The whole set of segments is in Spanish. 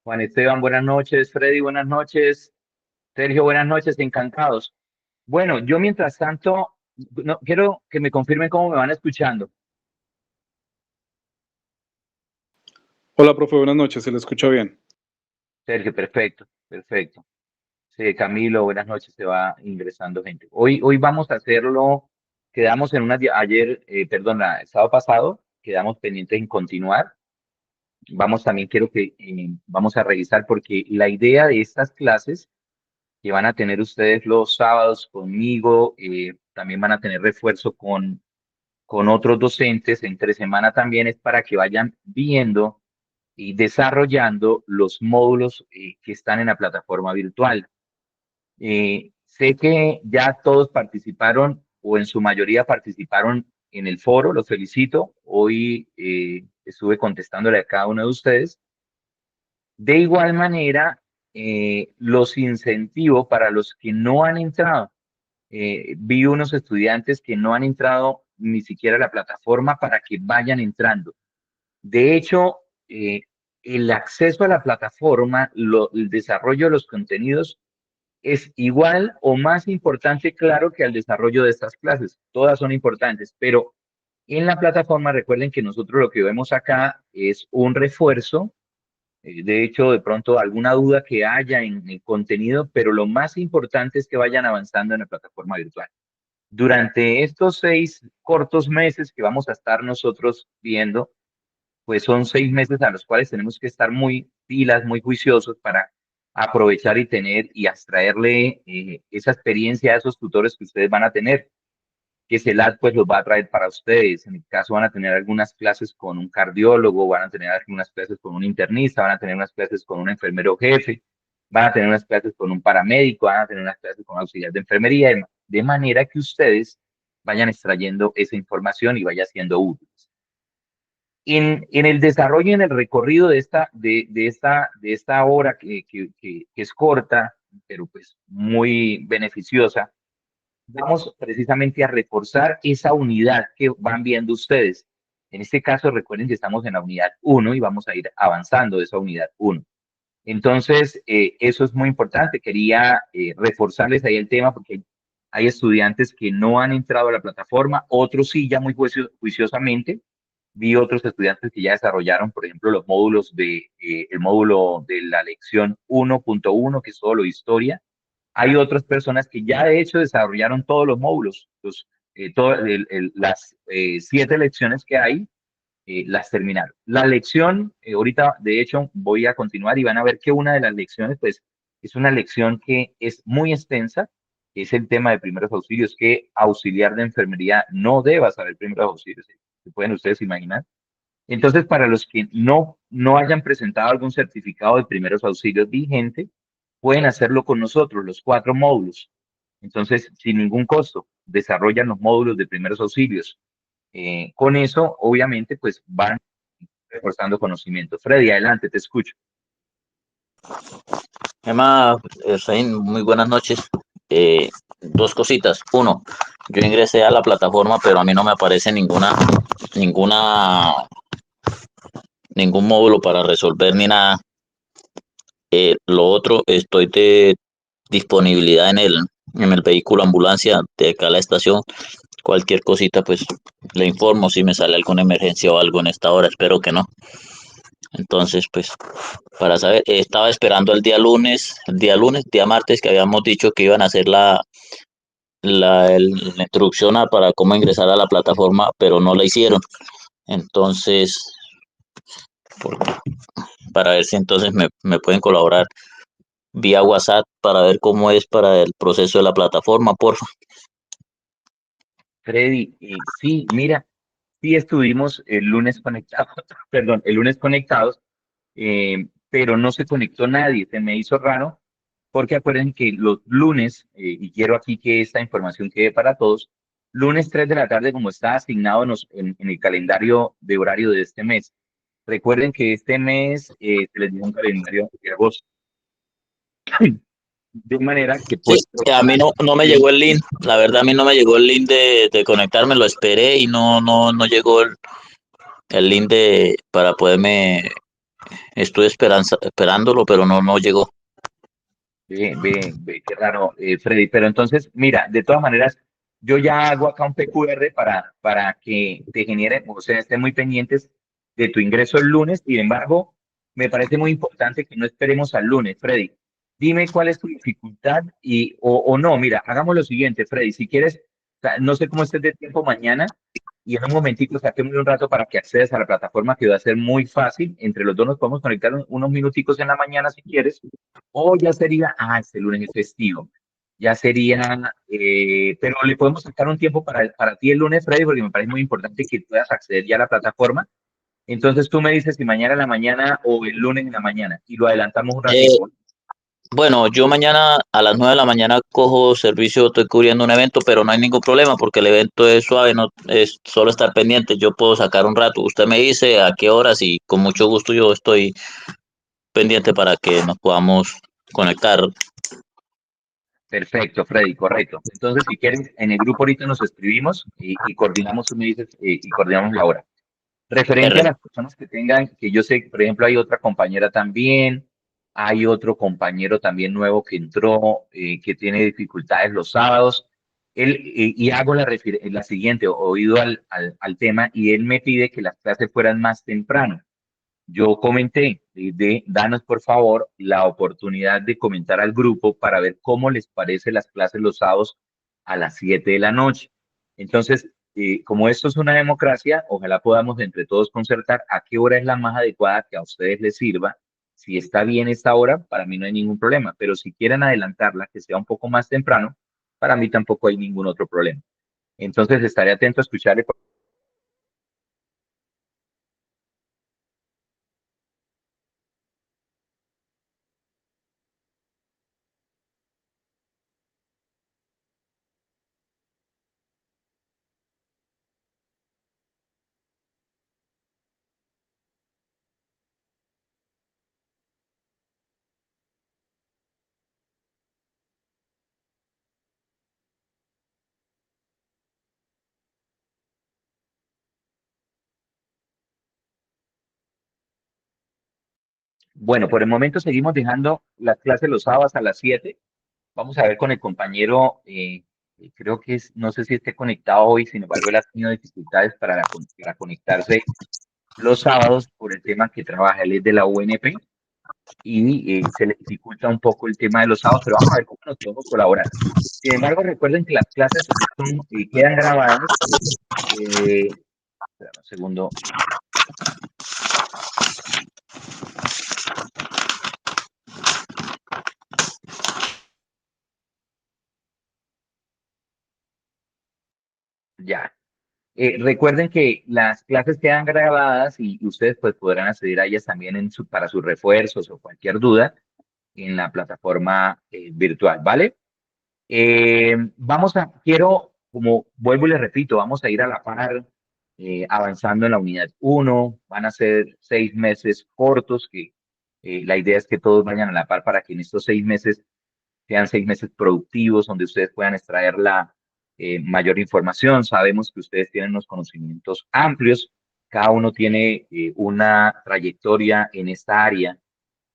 Juan Esteban, buenas noches. Freddy, buenas noches. Sergio, buenas noches. Encantados. Bueno, yo mientras tanto, no, quiero que me confirmen cómo me van escuchando. Hola, profe, buenas noches, se le escucha bien. Sergio, perfecto, perfecto. Sí, Camilo, buenas noches. Se va ingresando gente. Hoy vamos a hacerlo. Quedamos en ayer, perdón, el sábado pasado, quedamos pendientes en continuar. Vamos también, quiero que vamos a revisar porque la idea de estas clases que van a tener ustedes los sábados conmigo, también van a tener refuerzo con otros docentes entre semana también es para que vayan viendo y desarrollando los módulos que están en la plataforma virtual. Sé que ya todos participaron o en su mayoría participaron en el foro, los felicito. Hoy estuve contestándole a cada uno de ustedes. De igual manera, los incentivo para los que no han entrado. Vi unos estudiantes que no han entrado ni siquiera a la plataforma para que vayan entrando. De hecho, el acceso a la plataforma, el desarrollo de los contenidos es igual o más importante, claro, que al desarrollo de estas clases. Todas son importantes, pero en la plataforma recuerden que nosotros lo que vemos acá es un refuerzo. De hecho, de pronto alguna duda que haya en el contenido, pero lo más importante es que vayan avanzando en la plataforma virtual. Durante estos 6 cortos meses que vamos a estar nosotros viendo, pues son 6 meses a los cuales tenemos que estar muy pilas, muy juiciosos para aprovechar y tener y abstraerle esa experiencia a esos tutores que ustedes van a tener, que CELAT pues los va a traer para ustedes. En el caso van a tener algunas clases con un cardiólogo, van a tener algunas clases con un internista, van a tener unas clases con un enfermero jefe, van a tener unas clases con un paramédico, van a tener unas clases con auxiliar de enfermería, de manera que ustedes vayan extrayendo esa información y vaya siendo útiles. En el desarrollo, en el recorrido de esta hora que es corta, pero pues muy beneficiosa, vamos precisamente a reforzar esa unidad que van viendo ustedes. En este caso, recuerden que estamos en la unidad uno y vamos a ir avanzando de esa unidad uno. Entonces, eso es muy importante. Quería reforzarles ahí el tema porque hay estudiantes que no han entrado a la plataforma, otros sí, ya muy juiciosamente. Vi otros estudiantes que ya desarrollaron, por ejemplo, los módulos el módulo de la lección 1.1, que es solo historia. Hay otras personas que ya de hecho desarrollaron todos los módulos, las 7 lecciones que hay, las terminaron. La lección, ahorita de hecho voy a continuar y van a ver que una de las lecciones, pues, es una lección que es muy extensa, es el tema de primeros auxilios, que auxiliar de enfermería no deba saber primeros auxilios, ¿se pueden ustedes imaginar? Entonces, para los que no hayan presentado algún certificado de primeros auxilios vigente, pueden hacerlo con nosotros, los 4 módulos. Entonces, sin ningún costo, desarrollan los módulos de primeros auxilios. Con eso, obviamente, pues van reforzando conocimiento. Freddy, adelante, te escucho. Emma, Efraín, muy buenas noches. Dos cositas. Uno, yo ingresé a la plataforma, pero a mí no me aparece ninguna, ningún módulo para resolver ni nada. Lo otro, estoy de disponibilidad en el vehículo ambulancia de acá a la estación. Cualquier cosita, pues le informo si me sale alguna emergencia o algo en esta hora. Espero que no. Entonces, pues, para saber, estaba esperando día martes, que habíamos dicho que iban a hacer la introducción para cómo ingresar a la plataforma, pero no la hicieron. Entonces, por- para ver si entonces me pueden colaborar vía WhatsApp para ver cómo es para el proceso de la plataforma, porfa. Freddy, sí, mira, sí estuvimos el lunes conectados, perdón, el lunes conectados, pero no se conectó nadie, se me hizo raro, porque acuerden que los lunes, y quiero aquí que esta información quede para todos, lunes 3 de la tarde, como está asignado en el calendario de horario de este mes. Recuerden que este mes se les dio un calendario de agosto, de manera que Sí, puede a mí no me llegó el link, sí, la verdad a mí no me llegó el link de conectarme, lo esperé y no llegó el link para poderme estuve esperándolo, pero no llegó. Qué raro, Freddy. Pero entonces, mira, de todas maneras, yo ya hago acá un PQR para que te genere, o sea, estén muy pendientes de tu ingreso el lunes. Sin embargo, me parece muy importante que no esperemos al lunes, Freddy. Dime cuál es tu dificultad o no. Mira, hagamos lo siguiente, Freddy. Si quieres, o sea, no sé cómo estés de tiempo mañana y en un momentito saquemos un rato para que accedas a la plataforma que va a ser muy fácil. Entre los dos nos podemos conectar unos minuticos en la mañana si quieres o ya sería, este lunes es festivo. Ya sería, pero le podemos sacar un tiempo para ti el lunes, Freddy, porque me parece muy importante que puedas acceder ya a la plataforma. Entonces tú me dices si mañana en la mañana o el lunes en la mañana y lo adelantamos un Eh, ratico. bueno, yo mañana a las 9 de la mañana cojo servicio, estoy cubriendo un evento, pero no hay ningún problema porque el evento es suave, no es solo estar pendiente. Yo puedo sacar un rato. Usted me dice a qué horas y con mucho gusto yo estoy pendiente para que nos podamos conectar. Perfecto, Freddy, correcto. Entonces, si quieres, en el grupo ahorita nos escribimos y coordinamos, tú me dices, y coordinamos la hora. Referente a R. las personas que tengan, que yo sé, por ejemplo, hay otra compañera también, hay otro compañero también nuevo que entró, que tiene dificultades los sábados. Y hago la siguiente, oído al tema, y él me pide que las clases fueran más temprano. Yo comenté danos por favor la oportunidad de comentar al grupo para ver cómo les parece las clases los sábados a las 7 de la noche. Entonces, como esto es una democracia, ojalá podamos entre todos concertar a qué hora es la más adecuada que a ustedes les sirva. Si está bien esta hora, para mí no hay ningún problema, pero si quieren adelantarla, que sea un poco más temprano, para mí tampoco hay ningún otro problema. Entonces, estaré atento a escucharle. Bueno, por el momento seguimos dejando las clases los sábados a las 7. Vamos a ver con el compañero, creo que es, no sé si esté conectado hoy, sin embargo, él ha tenido dificultades para conectarse los sábados por el tema que trabaja. Él es de la UNP y se le dificulta un poco el tema de los sábados, pero vamos a ver cómo nos podemos colaborar. Sin embargo, recuerden que las clases quedan grabadas. Espérame un segundo. Ya. Recuerden que las clases quedan grabadas y ustedes pues podrán acceder a ellas también para sus refuerzos o cualquier duda en la plataforma virtual, ¿vale? Quiero, como vuelvo y les repito, vamos a ir a la par avanzando en la unidad uno. Van a ser 6 meses cortos, que la idea es que todos vayan a la par para que en estos 6 meses sean 6 meses productivos, donde ustedes puedan extraer la mayor información. Sabemos que ustedes tienen unos conocimientos amplios, cada uno tiene una trayectoria en esta área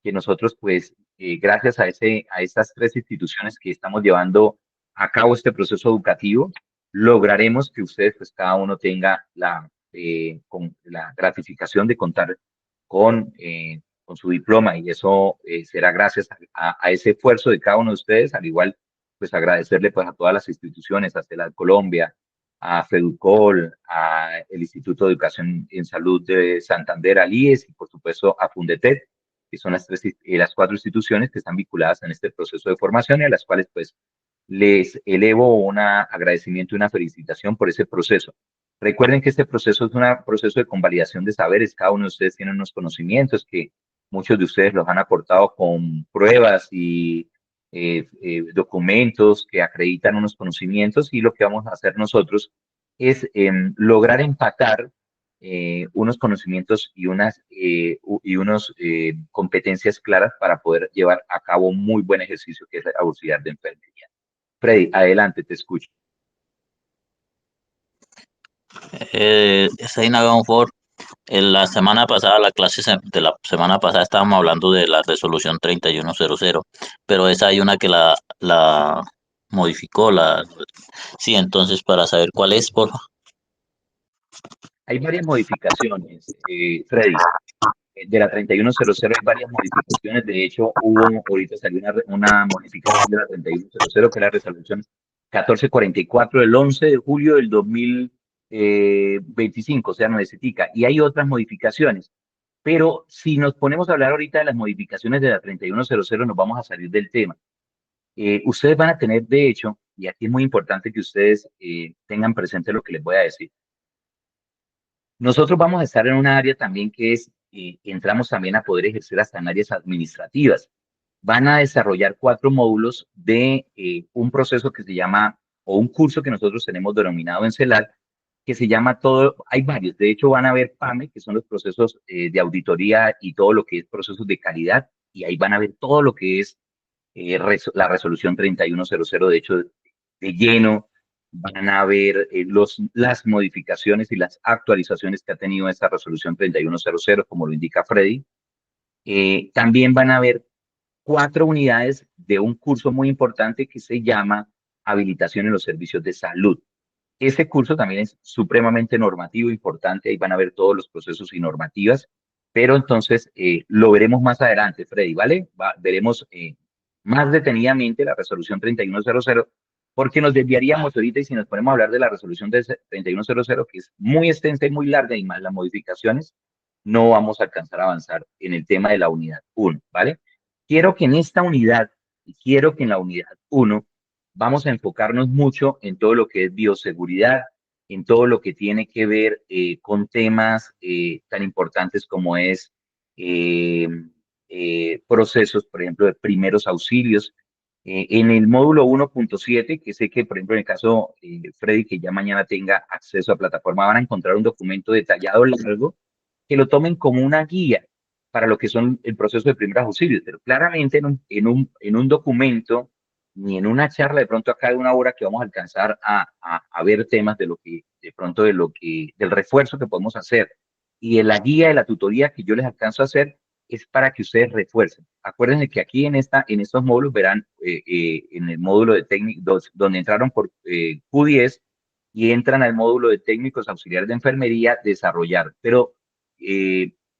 que nosotros, pues, gracias a estas tres instituciones que estamos llevando a cabo este proceso educativo, lograremos que ustedes, pues, cada uno tenga con la gratificación de contar con su diploma y eso será gracias a ese esfuerzo de cada uno de ustedes, al igual, pues, agradecerle, pues, a todas las instituciones, a CELAD Colombia, a FEDUCOL, a el Instituto de Educación en Salud de Santander, al IES y, por supuesto, a Fundetet, que son las cuatro instituciones que están vinculadas en este proceso de formación y a las cuales pues les elevo un agradecimiento y una felicitación por ese proceso. Recuerden que este proceso es un proceso de convalidación de saberes. Cada uno de ustedes tiene unos conocimientos que muchos de ustedes los han aportado con pruebas y documentos que acreditan unos conocimientos y lo que vamos a hacer nosotros es lograr empatar unos conocimientos y unos competencias claras para poder llevar a cabo un muy buen ejercicio que es la auxiliar de enfermería. Freddy, adelante, te escucho. Zain, haga un favor. La semana pasada, de la semana pasada estábamos hablando de la resolución 3100, pero esa hay una que la modificó. Sí, entonces para saber cuál es, por favor. Hay varias modificaciones, Freddy. De la 3100 hay varias modificaciones. De hecho, ahorita salió una modificación de la 3100, que es la resolución 1444 del 11 de julio del 2025, o sea, necesita. Y hay otras modificaciones. Pero si nos ponemos a hablar ahorita de las modificaciones de la 3100, nos vamos a salir del tema. Ustedes van a tener, de hecho, y aquí es muy importante que ustedes tengan presente lo que les voy a decir. Nosotros vamos a estar en una área también que es, entramos también a poder ejercer hasta en áreas administrativas. Van a desarrollar 4 módulos de un proceso que se llama, o un curso que nosotros tenemos denominado en CELAC, que se llama todo, hay varios, de hecho van a ver PAME, que son los procesos de auditoría y todo lo que es procesos de calidad, y ahí van a ver todo lo que es la resolución 3100, de hecho, de lleno. Van a ver las modificaciones y las actualizaciones que ha tenido esta resolución 3100, como lo indica Freddy. También van a ver 4 unidades de un curso muy importante que se llama Habilitación en los Servicios de Salud. Ese curso también es supremamente normativo, importante. Ahí van a ver todos los procesos y normativas, pero entonces lo veremos más adelante, Freddy, ¿vale? Veremos más detenidamente la resolución 3100, porque nos desviaríamos ahorita y si nos ponemos a hablar de la resolución de 3100, que es muy extensa y muy larga y más las modificaciones, no vamos a alcanzar a avanzar en el tema de la unidad 1, ¿vale? Quiero que en esta unidad, y quiero que en la unidad 1, vamos a enfocarnos mucho en todo lo que es bioseguridad, en todo lo que tiene que ver con temas tan importantes como es eh, procesos, por ejemplo, de primeros auxilios. En el módulo 1.7, que sé que, por ejemplo, en el caso Freddy, que ya mañana tenga acceso a plataforma, van a encontrar un documento detallado largo que lo tomen como una guía para lo que son el proceso de primeros auxilios, pero claramente en un documento ni en una charla de pronto acá de una hora que vamos a alcanzar a ver temas de lo que, de pronto del refuerzo que podemos hacer y de la guía de la tutoría que yo les alcanzo a hacer es para que ustedes refuercen. Acuérdense que aquí en estos módulos verán en el módulo de técnicos donde entraron por Q10 y entran al módulo de técnicos auxiliares de enfermería desarrollar, pero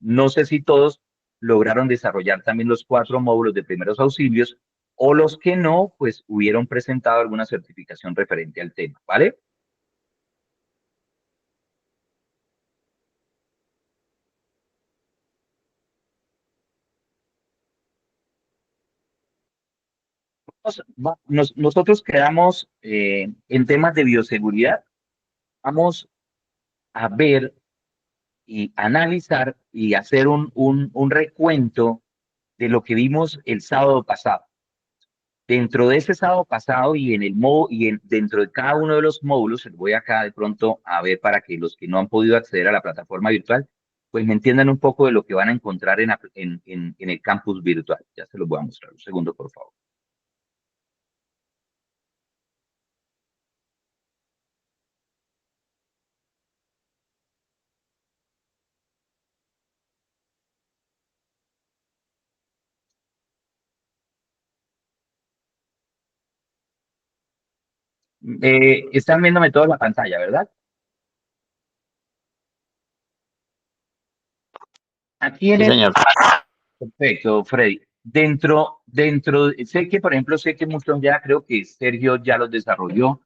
no sé si todos lograron desarrollar también los 4 módulos de primeros auxilios o los que no, pues hubieron presentado alguna certificación referente al tema, ¿vale? Nosotros quedamos en temas de bioseguridad, vamos a ver y analizar y hacer un recuento de lo que vimos el sábado pasado. Dentro de ese sábado pasado y en el modo dentro de cada uno de los módulos, les voy acá de pronto a ver para que los que no han podido acceder a la plataforma virtual, pues me entiendan un poco de lo que van a encontrar en el campus virtual. Ya se los voy a mostrar. Un segundo, por favor. Están viéndome toda la pantalla, ¿verdad? Aquí en Sí, el... señor. Perfecto, Freddy. Sé que, por ejemplo, sé que muchos ya, creo que Sergio ya los desarrolló.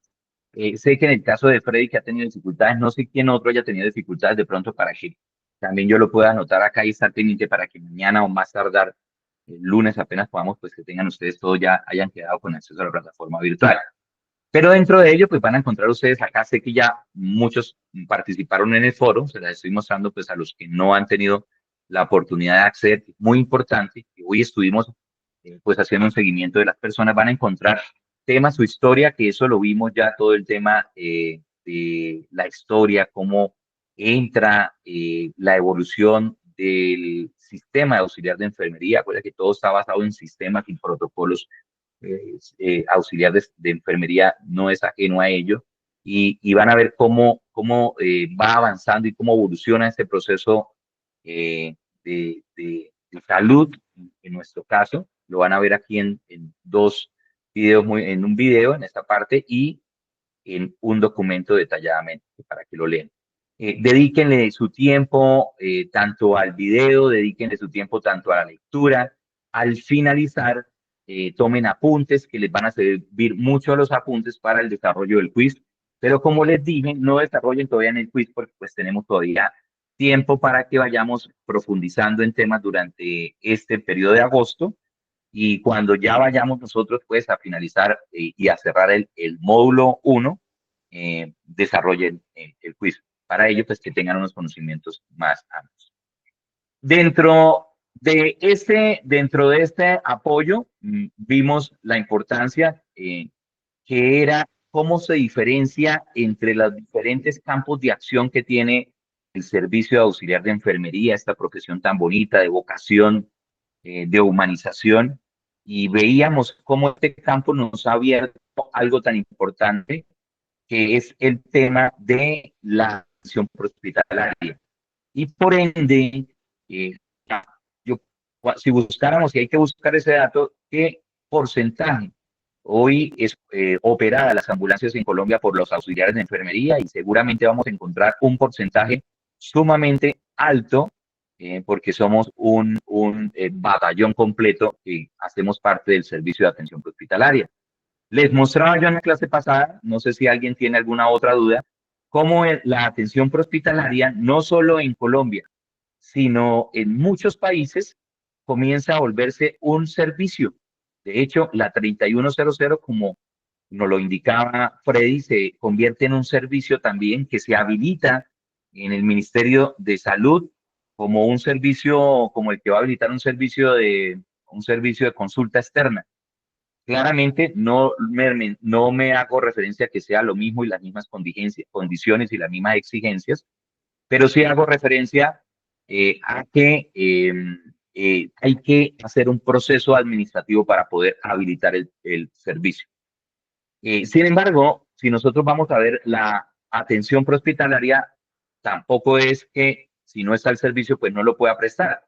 Sé que en el caso de Freddy que ha tenido dificultades, no sé quién otro haya tenido dificultades de pronto para que también yo lo pueda anotar acá y estar pendiente para que mañana o más tardar el lunes apenas podamos, pues que tengan ustedes todo ya, hayan quedado con acceso a la plataforma virtual. Pero dentro de ello, pues van a encontrar ustedes acá, sé que ya muchos participaron en el foro, se las estoy mostrando pues a los que no han tenido la oportunidad de acceder, muy importante, que hoy estuvimos pues haciendo un seguimiento de las personas, van a encontrar temas, su historia, que eso lo vimos ya todo el tema de la historia, cómo entra la evolución del sistema de auxiliar de enfermería, acuérdense que todo está basado en sistemas y protocolos auxiliar de enfermería no es ajeno a ello. y van a ver cómo va avanzando y cómo evoluciona este proceso de salud, en nuestro caso. Lo van a ver aquí en dos videos, en un video en esta parte y en un documento detalladamente para que lo lean. Dedíquenle su tiempo tanto al video, dedíquenle su tiempo tanto a la lectura. Al finalizar, tomen apuntes que les van a servir mucho los apuntes para el desarrollo del quiz. Pero como les dije, no desarrollen todavía en el quiz porque pues tenemos todavía tiempo para que vayamos profundizando en temas durante este periodo de agosto y cuando ya vayamos nosotros pues a finalizar y a cerrar el módulo 1, desarrollen el quiz. Para ello pues que tengan unos conocimientos más amplios. Dentro de este apoyo vimos la importancia que era cómo se diferencia entre los diferentes campos de acción que tiene el servicio de auxiliar de enfermería, esta profesión tan bonita de vocación, de humanización, y veíamos cómo este campo nos ha abierto algo tan importante que es el tema de la atención hospitalaria. Y por ende, eh, yo, si buscáramos, y hay que buscar ese dato, ¿qué porcentaje hoy es operada las ambulancias en Colombia por los auxiliares de enfermería? Y seguramente vamos a encontrar un porcentaje sumamente alto porque somos un batallón completo que hacemos parte del servicio de atención hospitalaria. Les mostraba yo en la clase pasada, no sé si alguien tiene alguna otra duda, cómo la atención hospitalaria, no solo en Colombia, sino en muchos países, comienza a volverse un servicio. De hecho, la 3100, como nos lo indicaba Freddy, se convierte en un servicio también que se habilita en el Ministerio de Salud como un servicio, como el que va a habilitar un servicio de consulta externa. Claramente no me hago referencia a que sea lo mismo y las mismas condiciones y las mismas exigencias, pero sí hago referencia a que hay que hacer un proceso administrativo para poder habilitar el servicio. Sin embargo, si nosotros vamos a ver la atención prehospitalaria, tampoco es que si no está el servicio, pues no lo pueda prestar,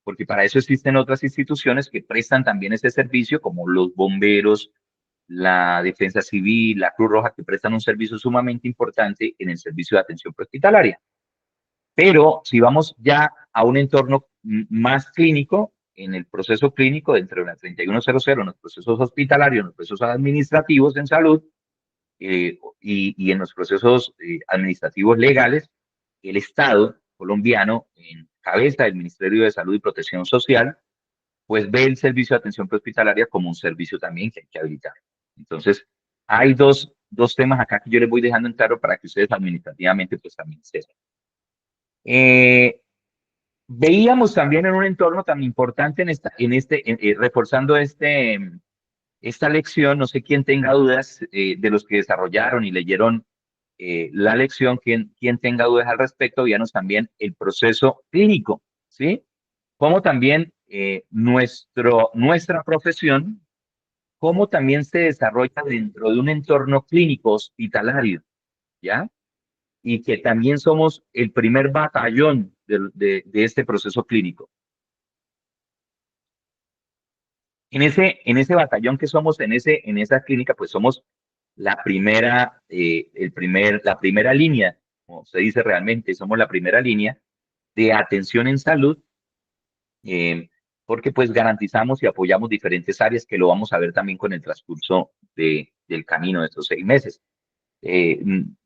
porque para eso existen otras instituciones que prestan también ese servicio, como los bomberos, la Defensa Civil, la Cruz Roja, que prestan un servicio sumamente importante en el servicio de atención prehospitalaria. Pero si vamos ya a un entorno más clínico, en el proceso clínico dentro de la 3100, en los procesos hospitalarios, en los procesos administrativos en salud y en los procesos administrativos legales, el Estado colombiano, en cabeza del Ministerio de Salud y Protección Social, pues ve el servicio de atención prehospitalaria como un servicio también que hay que habilitar. Entonces, hay dos temas acá que yo les voy dejando en claro para que ustedes administrativamente pues también sepan. Veíamos también en un entorno tan importante reforzando esta lección, no sé quién tenga dudas de los que desarrollaron y leyeron la lección, quién tenga dudas al respecto, veíamos también el proceso clínico, ¿sí? Como también nuestra profesión, cómo también se desarrolla dentro de un entorno clínico hospitalario, ¿ya? Y que también somos el primer batallón de este proceso clínico. En ese batallón que somos, en esa clínica, pues somos la primera línea, como se dice realmente, somos la primera línea de atención en salud, eh, porque pues garantizamos y apoyamos diferentes áreas que lo vamos a ver también con el transcurso del camino de estos 6 meses.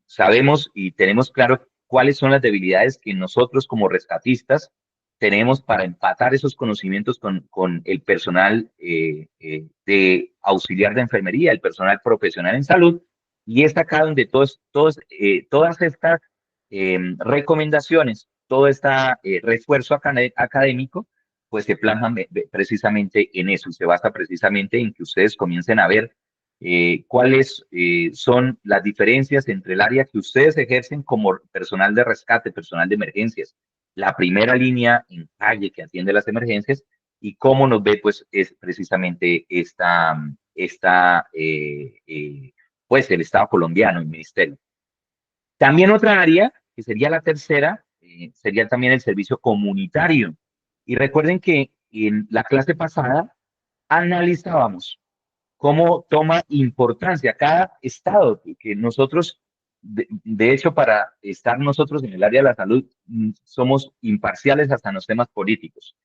Sabemos y tenemos claro cuáles son las debilidades que nosotros como rescatistas tenemos para empatar esos conocimientos con el personal de auxiliar de enfermería, el personal profesional en salud, y es acá donde todas estas recomendaciones, todo este refuerzo académico, pues se plasman precisamente en eso y se basa precisamente en que ustedes comiencen a ver cuáles son las diferencias entre el área que ustedes ejercen como personal de rescate, personal de emergencias, la primera línea en calle que atiende las emergencias y cómo nos ve pues es precisamente pues el Estado colombiano, el ministerio. También otra área, que sería la tercera, sería también el servicio comunitario. Y recuerden que en la clase pasada analizábamos cómo toma importancia cada estado, que nosotros, de hecho, para estar nosotros en el área de la salud, somos imparciales hasta en los temas políticos.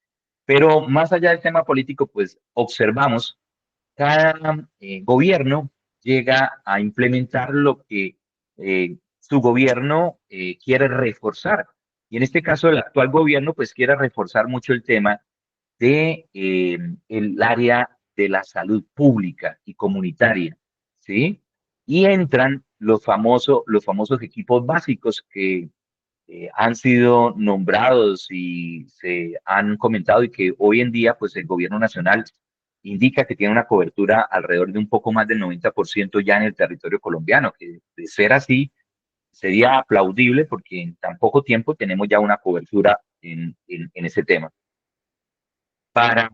Pero más allá del tema político, pues observamos cada gobierno llega a implementar lo que su gobierno quiere reforzar. Y en este caso, el actual gobierno pues quiere reforzar mucho el tema de el área de la salud pública y comunitaria, ¿sí? Y entran los famosos equipos básicos que han sido nombrados y se han comentado y que hoy en día, pues el gobierno nacional indica que tiene una cobertura alrededor de un poco más del 90% ya en el territorio colombiano, que de ser así sería aplaudible porque en tan poco tiempo tenemos ya una cobertura en ese tema. Para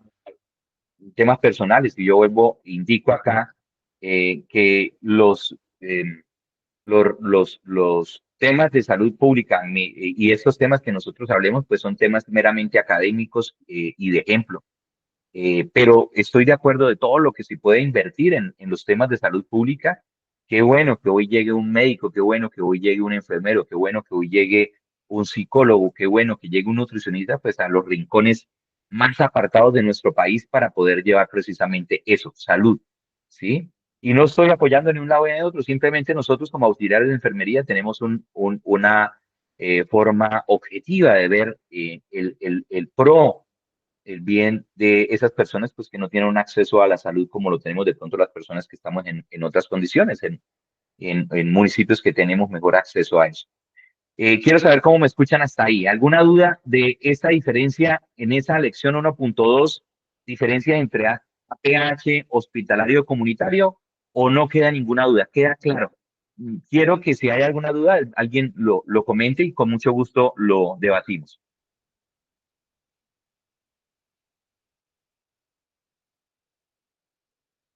temas personales, y yo vuelvo, indico acá que los temas de salud pública y estos temas que nosotros hablemos, pues son temas meramente académicos y de ejemplo. Pero estoy de acuerdo de todo lo que se puede invertir en los temas de salud pública. Qué bueno que hoy llegue un médico, qué bueno que hoy llegue un enfermero, qué bueno que hoy llegue un psicólogo, qué bueno que llegue un nutricionista, pues a los rincones más apartados de nuestro país para poder llevar precisamente eso, salud, ¿sí? Y no estoy apoyando ni un lado ni de otro, simplemente nosotros como auxiliares de enfermería tenemos una forma objetiva de ver el pro, el bien de esas personas pues que no tienen un acceso a la salud como lo tenemos de pronto las personas que estamos en otras condiciones, en municipios que tenemos mejor acceso a eso. Quiero saber cómo me escuchan hasta ahí. ¿Alguna duda de esta diferencia en esa lección 1.2, diferencia entre APH, hospitalario comunitario, o no queda ninguna duda? ¿Queda claro? Quiero que si hay alguna duda, alguien lo comente y con mucho gusto lo debatimos.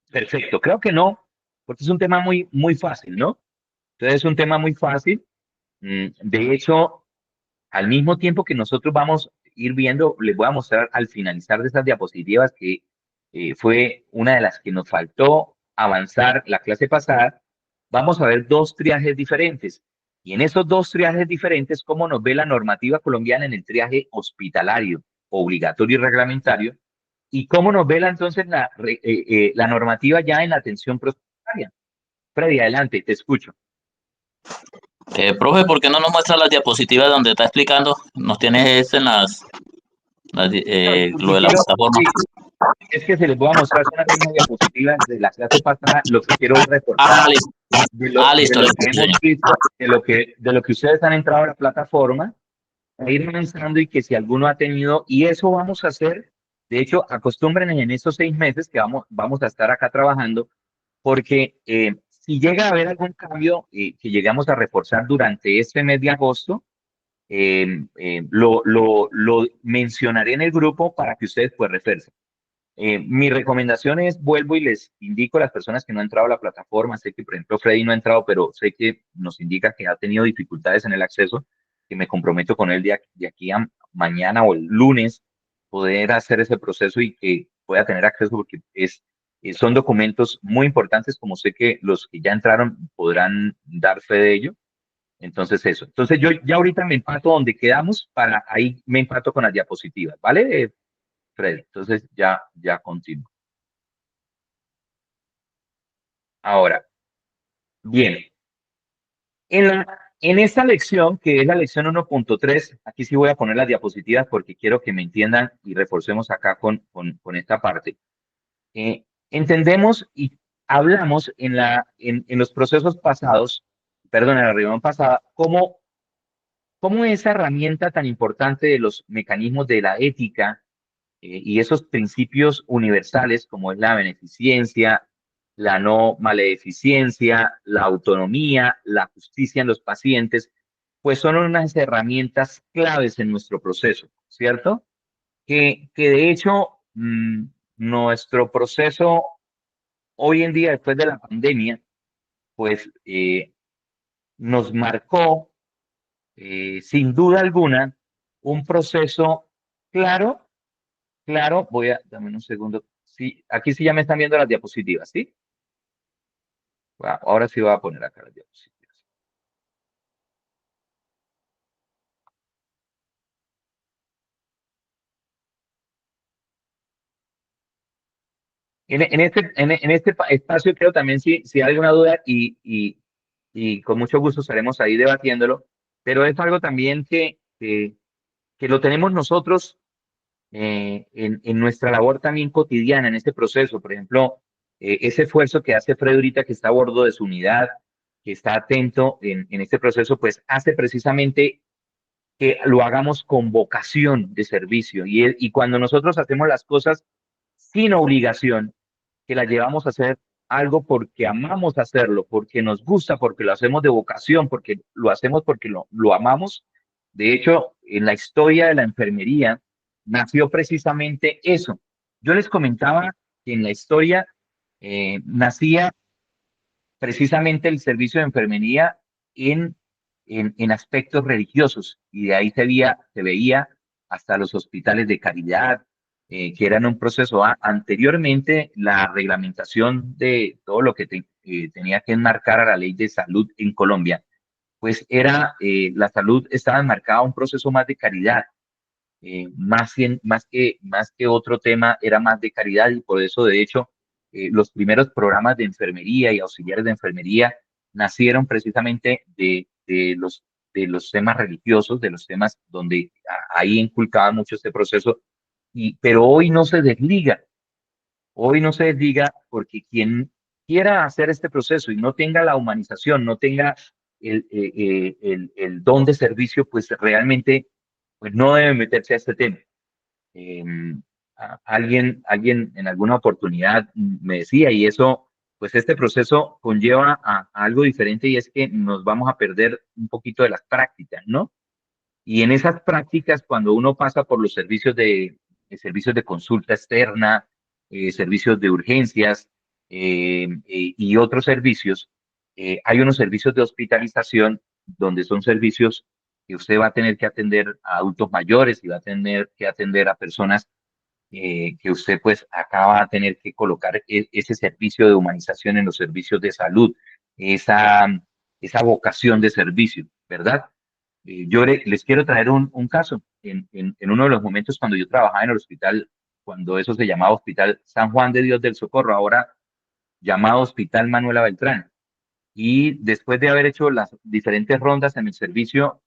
Perfecto, creo que no, porque es un tema muy fácil, ¿no? Entonces es un tema muy fácil. De hecho, al mismo tiempo que nosotros vamos a ir viendo, les voy a mostrar al finalizar de estas diapositivas que fue una de las que nos faltó avanzar la clase pasada, vamos a ver dos triajes diferentes. Y en esos dos triajes diferentes, cómo nos ve la normativa colombiana en el triaje hospitalario, obligatorio y reglamentario, y cómo nos ve entonces la normativa ya en la atención prehospitalaria. Freddy, adelante, te escucho. Profe, ¿por qué no nos muestra las diapositivas donde está explicando? Nos tiene eso en lo Si de la quiero, plataforma. sí, es que se les voy a mostrar una misma diapositiva de la clase pasada, lo que quiero es Ah, reforzar listo. de Listo, lo listo, que hemos señor. visto, de lo que ustedes han entrado a la plataforma, a ir avanzando y que si alguno ha tenido, y eso vamos a hacer, de hecho, acostumbren en estos 6 meses que vamos a estar acá trabajando, porque si llega a haber algún cambio que llegamos a reforzar durante este mes de agosto, lo mencionaré en el grupo para que ustedes pues refuercen. Mi recomendación es, vuelvo y les indico a las personas que no han entrado a la plataforma, sé que por ejemplo Freddy no ha entrado, pero sé que nos indica que ha tenido dificultades en el acceso, que me comprometo con él de aquí a mañana o el lunes poder hacer ese proceso y que pueda tener acceso porque son documentos muy importantes, como sé que los que ya entraron podrán dar fe de ello. Entonces eso. Entonces yo ya ahorita me empato donde quedamos, para ahí me empato con las diapositivas, ¿vale? Freddy. Entonces ya continúo. Ahora, bien, en esta lección, que es la lección 1.3, aquí sí voy a poner las diapositivas porque quiero que me entiendan y reforcemos acá con esta parte. Entendemos y hablamos en los procesos pasados, perdón, en la reunión pasada, cómo esa herramienta tan importante de los mecanismos de la ética y esos principios universales como es la beneficencia, la no maleficencia, la autonomía, la justicia en los pacientes, pues son unas herramientas claves en nuestro proceso, ¿cierto? Que de hecho nuestro proceso hoy en día, después de la pandemia, pues nos marcó, sin duda alguna, un proceso claro, claro. Dame un segundo. Sí, aquí sí ya me están viendo las diapositivas, ¿sí? Ahora sí voy a poner acá las diapositivas. En este espacio creo también si hay alguna duda y con mucho gusto estaremos ahí debatiéndolo, pero es algo también que lo tenemos nosotros en nuestra labor también cotidiana, en este proceso. Por ejemplo, ese esfuerzo que hace Fred ahorita, que está a bordo de su unidad, que está atento en este proceso, pues hace precisamente que lo hagamos con vocación de servicio. Y cuando nosotros hacemos las cosas sin obligación, que las llevamos a hacer algo porque amamos hacerlo, porque nos gusta, porque lo hacemos de vocación, porque lo hacemos porque lo amamos. De hecho, en la historia de la enfermería nació precisamente eso. Yo les comentaba que en la historia nacía precisamente el servicio de enfermería en, en aspectos religiosos, y de ahí se veía hasta los hospitales de caridad, que eran un proceso. Anteriormente, la reglamentación de todo lo que tenía que enmarcar a la ley de salud en Colombia, pues la salud estaba enmarcada a un proceso más de caridad. Más que otro tema, era más de caridad, y por eso, de hecho, los primeros programas de enfermería y auxiliares de enfermería nacieron precisamente de los temas religiosos, de los temas donde ahí inculcaban mucho este proceso. Pero hoy no se desliga porque quien quiera hacer este proceso y no tenga la humanización, no tenga el don de servicio, pues realmente pues no debe meterse a este tema. Eh, alguien en alguna oportunidad me decía, y eso, pues este proceso conlleva a algo diferente, y es que nos vamos a perder un poquito de las prácticas, ¿no? Y en esas prácticas, cuando uno pasa por los servicios de consulta externa, servicios de urgencias, y otros servicios, hay unos servicios de hospitalización donde son servicios que usted va a tener que atender a adultos mayores y va a tener que atender a personas, que usted pues acá va a tener que colocar ese servicio de humanización en los servicios de salud, esa, esa vocación de servicio, ¿verdad? Yo les quiero traer un caso. En uno de los momentos cuando yo trabajaba en el hospital, cuando eso se llamaba Hospital San Juan de Dios del Socorro, ahora llamado Hospital Manuela Beltrán, y después de haber hecho las diferentes rondas en el servicio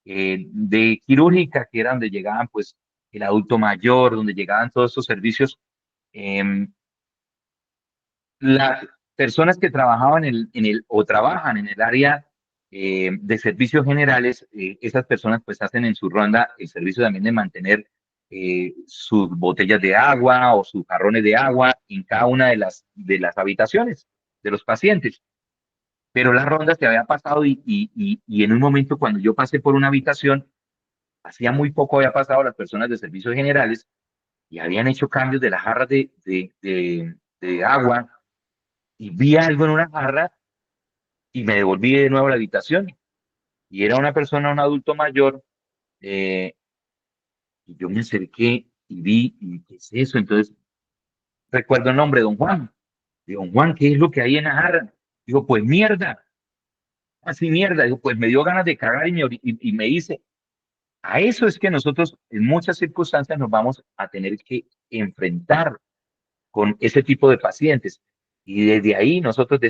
de quirúrgica, que era donde llegaban pues el adulto mayor, donde llegaban todos estos servicios, em, las personas que trabajaban o trabajan en el área de servicios generales, esas personas pues hacen en su ronda el servicio también de mantener sus botellas de agua o sus jarrones de agua en cada una de las habitaciones de los pacientes. Pero la ronda se había pasado, y en un momento cuando yo pasé por una habitación, hacía muy poco había pasado las personas de servicios generales y habían hecho cambios de las jarras de agua, y vi algo en una jarra y me devolví de nuevo a la habitación, y era una persona, un adulto mayor, eh, y yo me acerqué y vi, y ¿qué es eso? Entonces recuerdo el nombre, don Juan. Digo, don Juan, ¿qué es lo que hay en la jarra? Digo, pues mierda, así mierda. Digo, pues me dio ganas de cagar y me hice. A eso es que nosotros en muchas circunstancias nos vamos a tener que enfrentar con ese tipo de pacientes. Y desde ahí nosotros,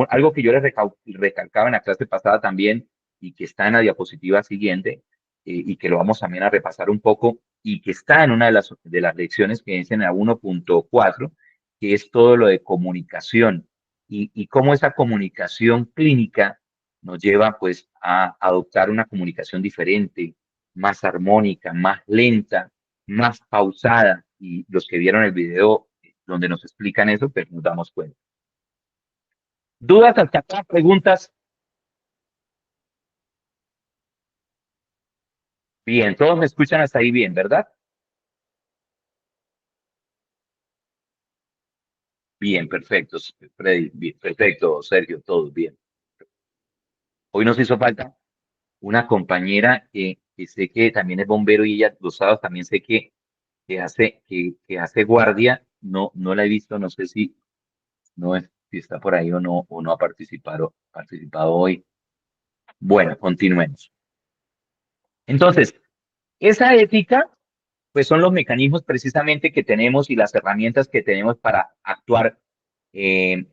algo que yo les recalcaba en la clase pasada también, y que está en la diapositiva siguiente, y que lo vamos también a repasar un poco, y que está en una de las lecciones que dicen a 1.4, que es todo lo de comunicación, y cómo esa comunicación clínica nos lleva pues a adoptar una comunicación diferente, más armónica, más lenta, más pausada. Y los que vieron el video donde nos explican eso, pues nos damos cuenta. ¿Dudas hasta acá? ¿Preguntas? Bien, todos me escuchan hasta ahí bien, ¿verdad? Bien, perfecto, Freddy, bien, perfecto, Sergio, todos bien. Hoy nos hizo falta una compañera que sé que también es bombero y ella los sábados también sé que hace guardia. No, no la he visto, no sé si, no es, si está por ahí o no ha participado hoy. Bueno, continuemos. Entonces, esa ética, pues son los mecanismos precisamente que tenemos y las herramientas que tenemos para actuar en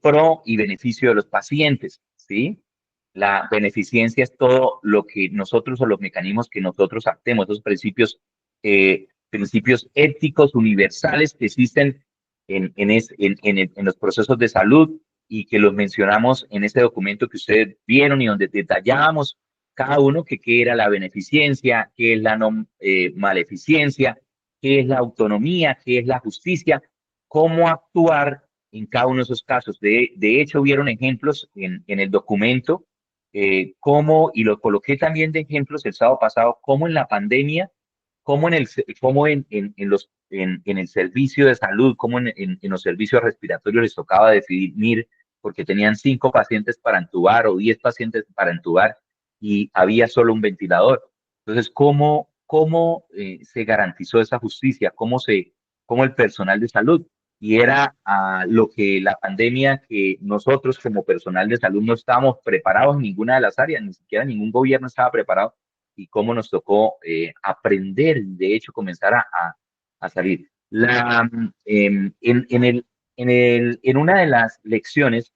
pro y beneficio de los pacientes, ¿sí? La beneficencia es todo lo que nosotros o los mecanismos que nosotros actemos, esos principios éticos universales que existen en los procesos de salud y que los mencionamos en ese documento que ustedes vieron y donde detallábamos cada uno que qué era la beneficencia, qué es la no maleficencia, qué es la autonomía, qué es la justicia, cómo actuar en cada uno de esos casos. De hecho, vieron ejemplos en el documento, cómo, y lo coloqué también de ejemplos el sábado pasado, cómo en la pandemia, cómo en el servicio de salud, cómo en los servicios respiratorios les tocaba definir porque tenían 5 pacientes para entubar o 10 pacientes para entubar y había solo un ventilador. Entonces, ¿cómo se garantizó esa justicia? ¿Cómo el personal de salud? Y era lo que la pandemia, que nosotros como personal de salud no estábamos preparados en ninguna de las áreas, ni siquiera ningún gobierno estaba preparado, y cómo nos tocó aprender, de hecho, comenzar a salir. En una de las lecciones,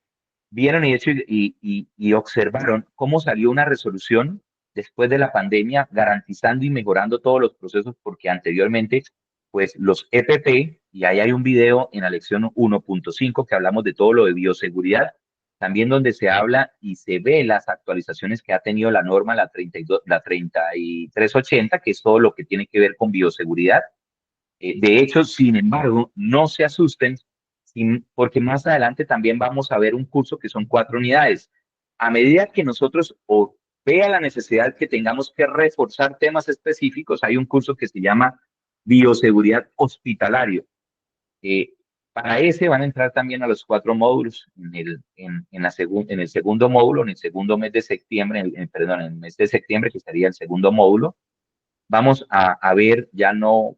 vieron y, hecho, y observaron cómo salió una resolución después de la pandemia, garantizando y mejorando todos los procesos, porque anteriormente, pues los EPP, y ahí hay un video en la lección 1.5 que hablamos de todo lo de bioseguridad, también donde se habla y se ve las actualizaciones que ha tenido la norma, la 3380, que es todo lo que tiene que ver con bioseguridad. De hecho, sin embargo, no se asusten, porque más adelante también vamos a ver un curso que son 4 unidades. A medida que nosotros o vea la necesidad que tengamos que reforzar temas específicos, hay un curso que se llama Bioseguridad Hospitalario. Eh, para ese van a entrar también a los 4 módulos en el segundo módulo, en el segundo mes de septiembre, perdón, en el mes de septiembre, que sería el segundo módulo. Vamos a ver, ya no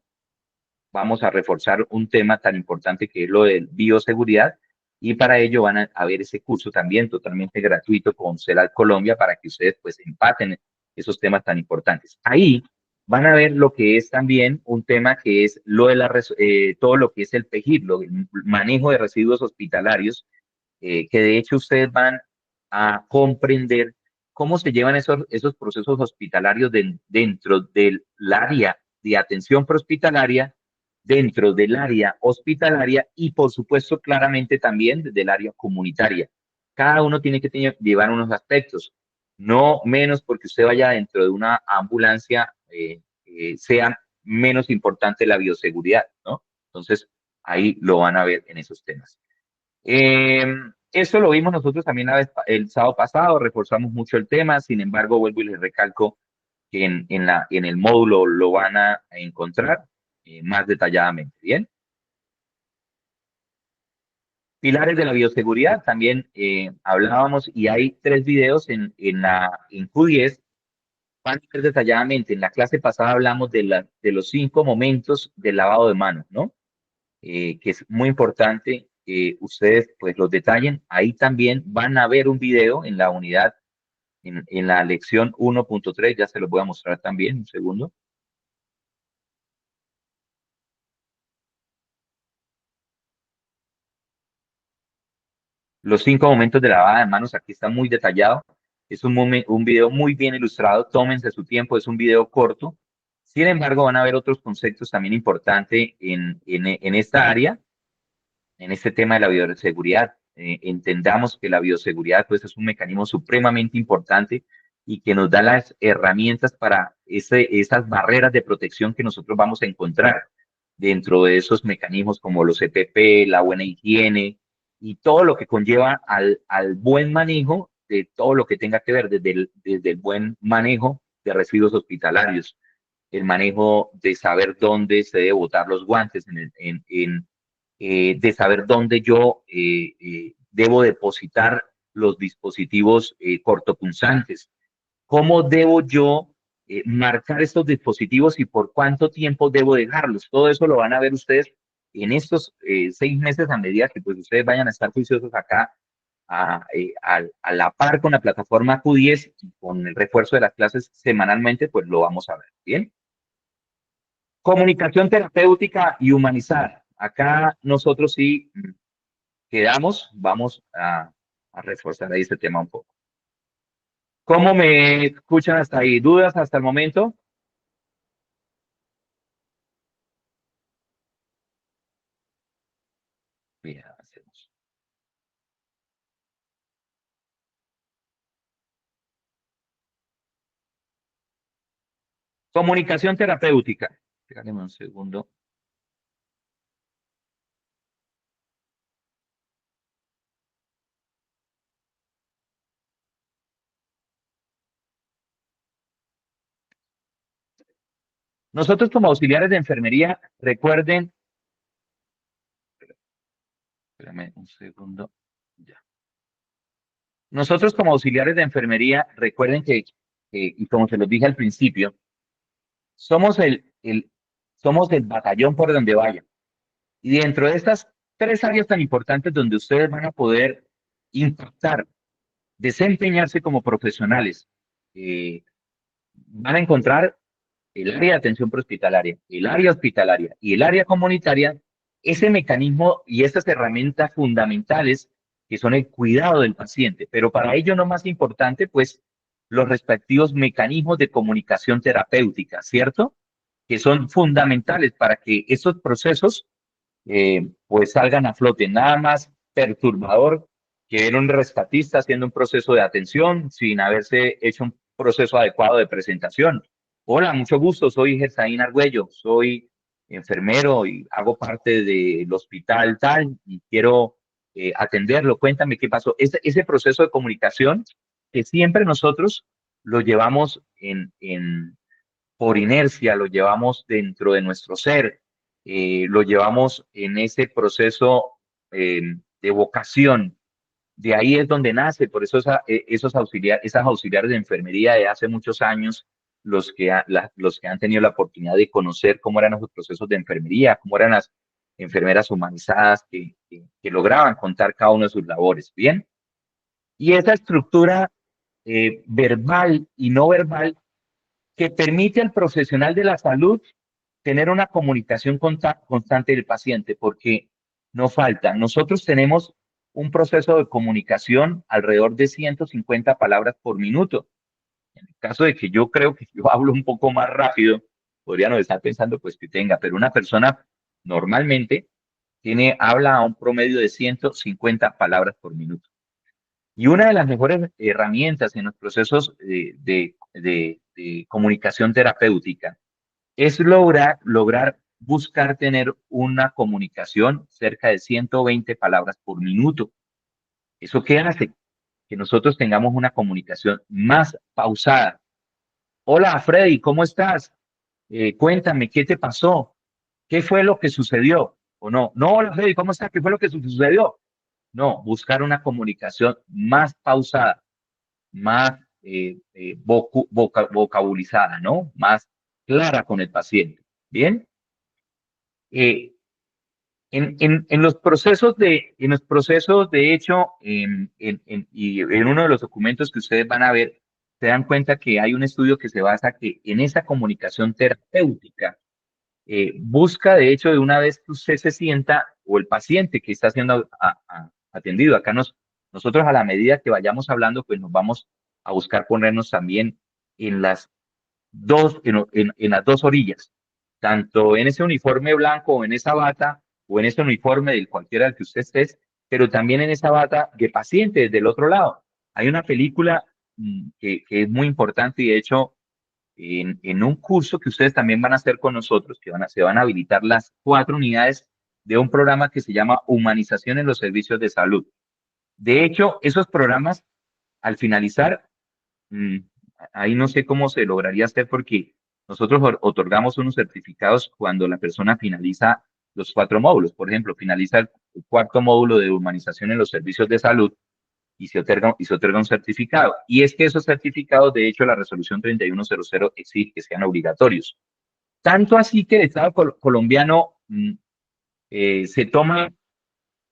vamos a reforzar un tema tan importante que es lo de bioseguridad, y para ello van a ver ese curso también totalmente gratuito con CELAC Colombia para que ustedes pues empaten esos temas tan importantes. Ahí van a ver lo que es también un tema que es todo lo que es el PEGIR, el manejo de residuos hospitalarios, que de hecho ustedes van a comprender cómo se llevan esos procesos hospitalarios dentro del área de atención prehospitalaria, dentro del área hospitalaria y, por supuesto, claramente también desde el área comunitaria. Cada uno tiene que llevar unos aspectos, no menos porque usted vaya dentro de una ambulancia, sea menos importante la bioseguridad, ¿no? Entonces, ahí lo van a ver en esos temas. Eso lo vimos nosotros también el sábado pasado, reforzamos mucho el tema, sin embargo, vuelvo y les recalco que en el módulo lo van a encontrar más detalladamente. Bien. Pilares de la bioseguridad, también hablábamos y hay 3 videos en Q10, van a ver detalladamente. En la clase pasada hablamos de los 5 momentos del lavado de manos, ¿no? Que es muy importante que ustedes pues los detallen. Ahí también van a ver un video en la unidad, en la lección 1.3, ya se los voy a mostrar también, un segundo. Los 5 momentos de lavada de manos, aquí está muy detallado. Es un video muy bien ilustrado, tómense su tiempo, es un video corto. Sin embargo, van a ver otros conceptos también importantes en esta área, en este tema de la bioseguridad. Entendamos que la bioseguridad pues, es un mecanismo supremamente importante y que nos da las herramientas para esas barreras de protección que nosotros vamos a encontrar dentro de esos mecanismos como los EPP, la buena higiene y todo lo que conlleva al buen manejo de todo lo que tenga que ver desde el buen manejo de residuos hospitalarios, el manejo de saber dónde se debe botar los guantes, de saber dónde yo debo depositar los dispositivos cortopunzantes. ¿Cómo debo yo marcar estos dispositivos y por cuánto tiempo debo dejarlos? Todo eso lo van a ver ustedes en estos 6 meses, a medida que pues ustedes vayan a estar juiciosos acá a la par con la plataforma Q10 y con el refuerzo de las clases semanalmente, pues lo vamos a ver. Bien. Comunicación terapéutica y humanizar. Acá nosotros sí quedamos, vamos a reforzar ahí este tema un poco. ¿Cómo me escuchan hasta ahí? ¿Dudas hasta el momento? Bien, hacemos. Comunicación terapéutica. Déjame un segundo. Nosotros como auxiliares de enfermería, recuerden, espérame un segundo. Ya. Nosotros como auxiliares de enfermería, recuerden que, y como se los dije al principio, somos somos el batallón por donde vaya. Y dentro de estas 3 áreas tan importantes donde ustedes van a poder impactar, desempeñarse como profesionales, eh, van a encontrar el área de atención prehospitalaria, el área hospitalaria y el área comunitaria, ese mecanismo y estas herramientas fundamentales que son el cuidado del paciente. Pero para ello no más importante, pues, los respectivos mecanismos de comunicación terapéutica, ¿cierto? Que son fundamentales para que estos procesos pues salgan a flote. Nada más perturbador que ver un rescatista haciendo un proceso de atención sin haberse hecho un proceso adecuado de presentación. Hola, mucho gusto, soy Gersaín Argüello, soy enfermero y hago parte del hospital tal y quiero atenderlo. Cuéntame qué pasó. Ese proceso de comunicación que siempre nosotros lo llevamos por inercia, lo llevamos dentro de nuestro ser, lo llevamos en ese proceso eh, de vocación. De ahí es donde nace, por eso esas auxiliares de enfermería de hace muchos años, los que han tenido la oportunidad de conocer cómo eran los procesos de enfermería, cómo eran las enfermeras humanizadas que lograban contar cada uno de sus labores. Bien, y esa estructura verbal y no verbal que permite al profesional de la salud tener una comunicación constante del paciente, porque no falta. Nosotros tenemos un proceso de comunicación alrededor de 150 palabras por minuto. En el caso de que yo creo que yo hablo un poco más rápido, podríamos estar pensando pues que tenga, pero una persona normalmente habla a un promedio de 150 palabras por minuto. Y una de las mejores herramientas en los procesos de comunicación terapéutica es lograr buscar tener una comunicación cerca de 120 palabras por minuto. ¿Eso qué hace? Que nosotros tengamos una comunicación más pausada. Hola, Freddy, ¿cómo estás? Cuéntame, ¿qué te pasó? ¿Qué fue lo que sucedió? ¿O no? No, hola, Freddy, ¿cómo estás? ¿Qué fue lo que sucedió? No, buscar una comunicación más pausada, más vocabulizada, ¿no? Más clara con el paciente. ¿Bien? Eh, en los procesos, de hecho, y en uno de los documentos que ustedes van a ver, se dan cuenta que hay un estudio que se basa que en esa comunicación terapéutica busca, de hecho, de una vez que usted se sienta o el paciente que está siendo atendido, acá nosotros a la medida que vayamos hablando, pues nos vamos a buscar ponernos también en las en las dos orillas, tanto en ese uniforme blanco o en esa bata o en ese uniforme del cualquiera del que usted esté, pero también en esa bata de paciente del otro lado. Hay una película que es muy importante y de hecho en un curso que ustedes también van a hacer con nosotros, que se van a habilitar las 4 unidades de un programa que se llama Humanización en los Servicios de Salud. De hecho, esos programas, al finalizar, mm, ahí no sé cómo se lograría hacer porque nosotros otorgamos unos certificados cuando la persona finaliza los 4 módulos. Por ejemplo, finaliza el cuarto módulo de humanización en los servicios de salud. y se otorga un certificado. Y es que esos certificados, de hecho, la resolución 3100 exige que sean obligatorios. Tanto así que el Estado colombiano se toma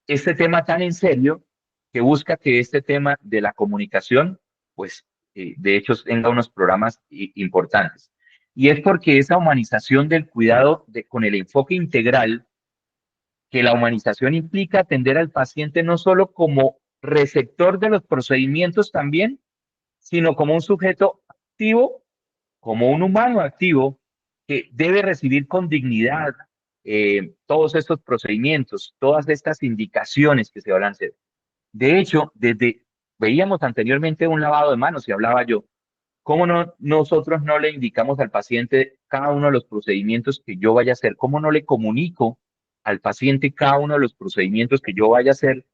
este tema tan en serio que busca que este tema de la comunicación, pues, de hecho, tenga unos programas importantes. Y es porque esa humanización del cuidado con el enfoque integral, que la humanización implica atender al paciente no solo como receptor de los procedimientos también, sino como un sujeto activo, como un humano activo que debe recibir con dignidad todos estos procedimientos, todas estas indicaciones que se van a hacer. De hecho, veíamos anteriormente un lavado de manos y hablaba yo, ¿cómo no nosotros no le indicamos al paciente cada uno de los procedimientos que yo vaya a hacer? ¿Cómo no le comunico al paciente cada uno de los procedimientos que yo vaya a hacer?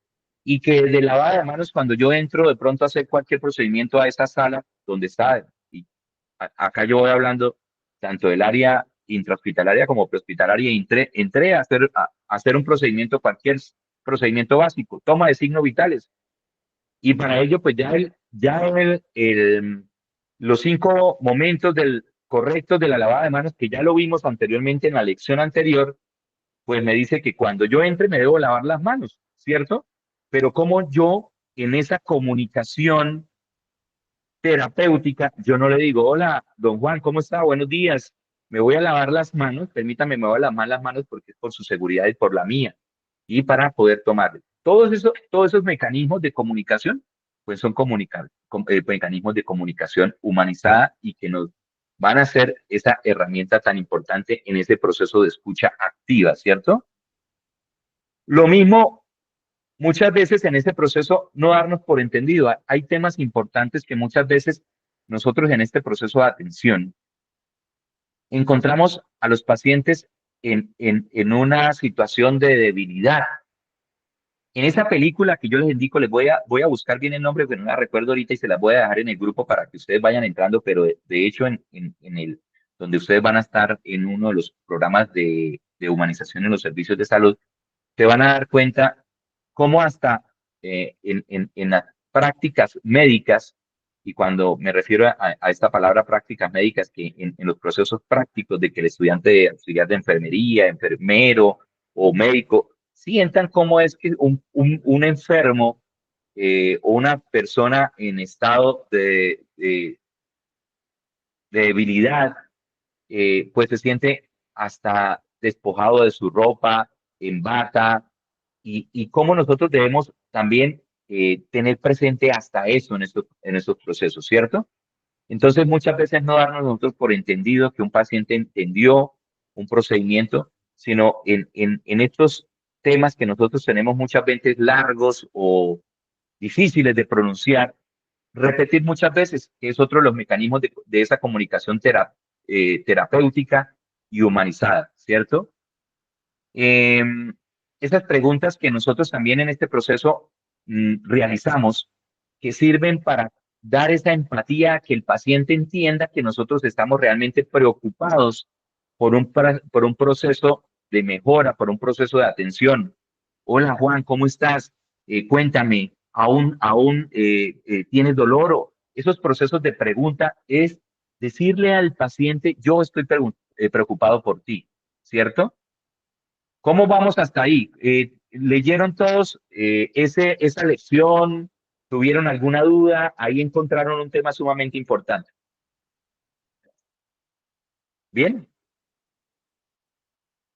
Y que de lavada de manos, cuando yo entro de pronto a hacer cualquier procedimiento a esa sala donde está, y acá yo voy hablando tanto del área intrahospitalaria como prehospitalaria, entré a hacer un procedimiento, cualquier procedimiento básico, toma de signos vitales. Y para ello, pues los 5 momentos correctos de la lavada de manos, que ya lo vimos anteriormente en la lección anterior, pues me dice que cuando yo entre me debo lavar las manos, ¿cierto? Pero como yo en esa comunicación terapéutica, yo no le digo, hola, don Juan, ¿cómo está? Buenos días. Me voy a lavar las manos, permítame, me voy a lavar las manos porque es por su seguridad y por la mía, y para poder tomarle. Todos esos mecanismos de comunicación, pues son mecanismos de comunicación humanizada y que nos van a ser esa herramienta tan importante en ese proceso de escucha activa, ¿cierto? Lo mismo, muchas veces en ese proceso no darnos por entendido. Hay temas importantes que muchas veces nosotros en este proceso de atención encontramos a los pacientes en una situación de debilidad. En esa película que yo les indico, voy a buscar bien el nombre, porque no la recuerdo ahorita y se las voy a dejar en el grupo para que ustedes vayan entrando, pero de hecho donde ustedes van a estar en uno de los programas de humanización en los servicios de salud, te van a dar cuenta cómo hasta en las prácticas médicas, y cuando me refiero a esta palabra prácticas médicas, que en los procesos prácticos de que el estudiante auxiliar de enfermería, enfermero o médico, sientan cómo es que un enfermo o una persona en estado de debilidad, pues se siente hasta despojado de su ropa, en bata, y cómo nosotros debemos también tener presente hasta eso en estos procesos, ¿cierto? Entonces, muchas veces no darnos nosotros por entendido que un paciente entendió un procedimiento, sino en estos temas que nosotros tenemos muchas veces largos o difíciles de pronunciar, repetir muchas veces, que es otro de los mecanismos de esa comunicación terapéutica y humanizada, ¿cierto? Eh, Esas preguntas que nosotros también en este proceso realizamos, que sirven para dar esa empatía, que el paciente entienda que nosotros estamos realmente preocupados por un proceso de mejora, por un proceso de atención. Hola Juan, ¿cómo estás? Cuéntame, ¿aún tienes dolor? Esos procesos de pregunta es decirle al paciente, yo estoy preocupado por ti, ¿cierto? ¿Cómo vamos hasta ahí? ¿Leyeron todos esa lección? ¿Tuvieron alguna duda? Ahí encontraron un tema sumamente importante. Bien.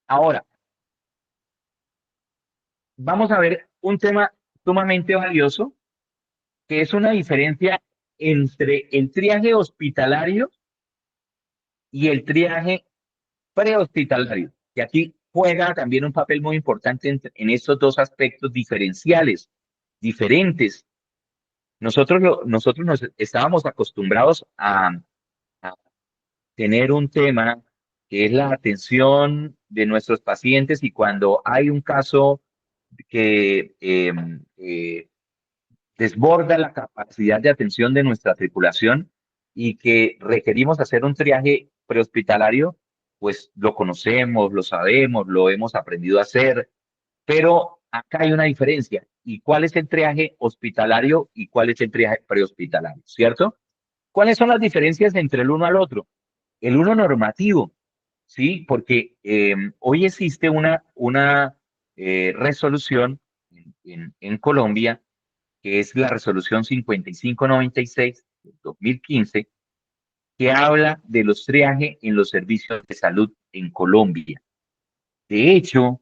Ahora, vamos a ver un tema sumamente valioso, que es una diferencia entre el triaje hospitalario y el triaje prehospitalario, que aquí juega también un papel muy importante en estos dos aspectos diferenciales, diferentes. Nosotros nos estábamos acostumbrados a tener un tema que es la atención de nuestros pacientes, y cuando hay un caso que desborda la capacidad de atención de nuestra tripulación y que requerimos hacer un triaje prehospitalario, pues lo conocemos, lo sabemos, lo hemos aprendido a hacer, pero acá hay una diferencia. ¿Y cuál es el triaje hospitalario y cuál es el triaje prehospitalario? ¿Cierto? ¿Cuáles son las diferencias entre el uno al otro? El uno normativo, ¿sí? Porque hoy existe una resolución en Colombia, que es la resolución 5596 de 2015, que habla de los triajes en los servicios de salud en Colombia. De hecho,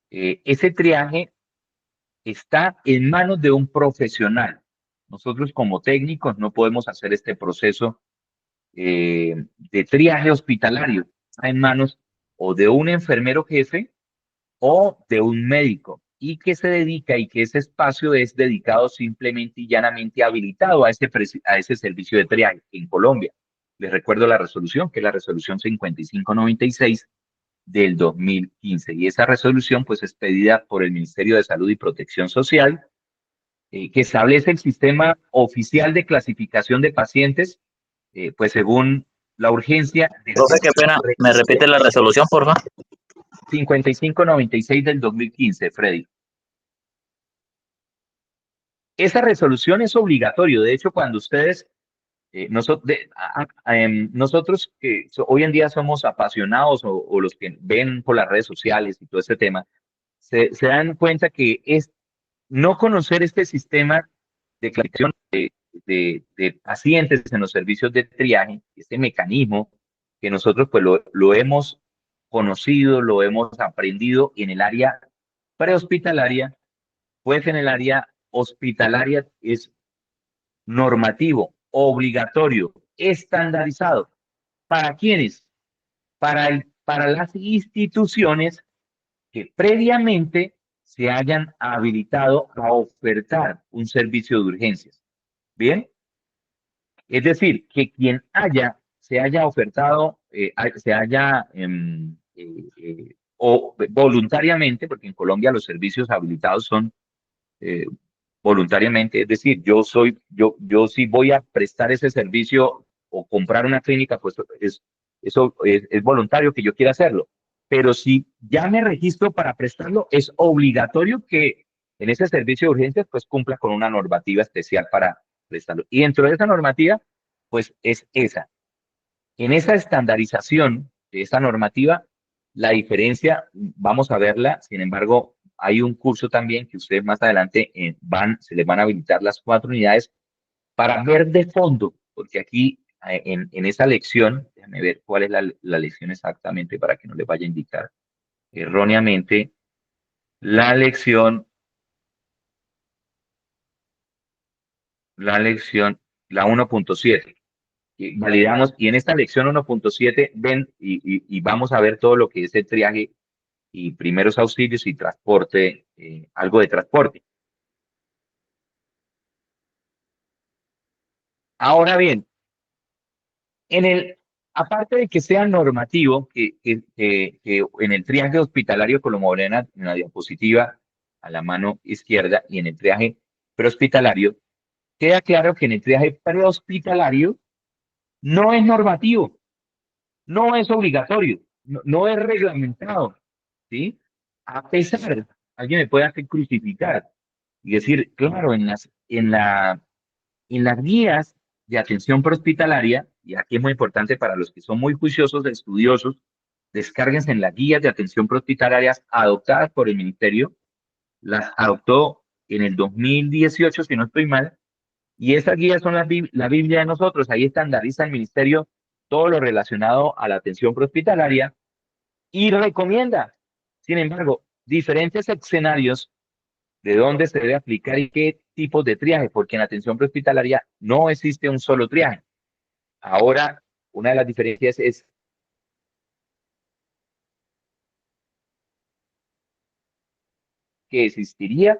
ese triaje está en manos de un profesional. Nosotros como técnicos no podemos hacer este proceso de triaje hospitalario. Está en manos o de un enfermero jefe o de un médico y que se dedica y que ese espacio es dedicado simplemente y llanamente habilitado a ese servicio de triaje en Colombia. Les recuerdo la resolución, que es la resolución 5596 del 2015. Y esa resolución pues es pedida por el Ministerio de Salud y Protección Social, que establece el sistema oficial de clasificación de pacientes, pues según la urgencia del Profe, qué pena, ¿me repite la resolución, por favor? 5596 del 2015, Freddy. Esa resolución es obligatorio. De hecho, cuando ustedes, nosotros que hoy en día somos apasionados o los que ven por las redes sociales y todo este tema, se dan cuenta que es no conocer este sistema de clasificación de pacientes en los servicios de triaje, este mecanismo que nosotros pues lo hemos conocido, lo hemos aprendido en el área prehospitalaria, pues en el área hospitalaria es normativo, obligatorio, estandarizado. ¿Para quiénes? Para las instituciones que previamente se hayan habilitado a ofertar un servicio de urgencias. ¿Bien? Es decir, que quien se haya ofertado, se haya o voluntariamente, porque en Colombia los servicios habilitados son eh, voluntariamente, es decir, yo sí voy a prestar ese servicio o comprar una clínica, pues eso es voluntario que yo quiera hacerlo. Pero si ya me registro para prestarlo, es obligatorio que en ese servicio de urgencias, pues cumpla con una normativa especial para prestarlo. Y dentro de esa normativa, pues es esa. En esa estandarización de esa normativa, la diferencia, vamos a verla, sin embargo, hay un curso también que ustedes más adelante se les van a habilitar las 4 unidades para ver de fondo, porque aquí en esa lección, déjame ver cuál es la lección exactamente para que no les vaya a indicar erróneamente, la lección, la lección, la 1.7. Validamos y en esta lección 1.7 ven y vamos a ver todo lo que es el triaje y primeros auxilios y transporte, algo de transporte. Ahora bien, aparte de que sea normativo, que en el triaje hospitalario, como ven en la diapositiva a la mano izquierda, y en el triaje prehospitalario, queda claro que en el triaje prehospitalario no es normativo, no es obligatorio, no es reglamentado, ¿sí? A pesar, alguien me puede hacer crucificar y decir, claro, en las guías de atención prehospitalaria, y aquí es muy importante para los que son muy juiciosos, estudiosos, descárguense en las guías de atención prehospitalarias adoptadas por el ministerio, las adoptó en el 2018, si no estoy mal, y esas guías son la Biblia de nosotros, ahí estandariza el ministerio todo lo relacionado a la atención prehospitalaria y recomienda, sin embargo, diferentes escenarios de dónde se debe aplicar y qué tipos de triaje, porque en la atención prehospitalaria no existe un solo triaje. Ahora, una de las diferencias es que existiría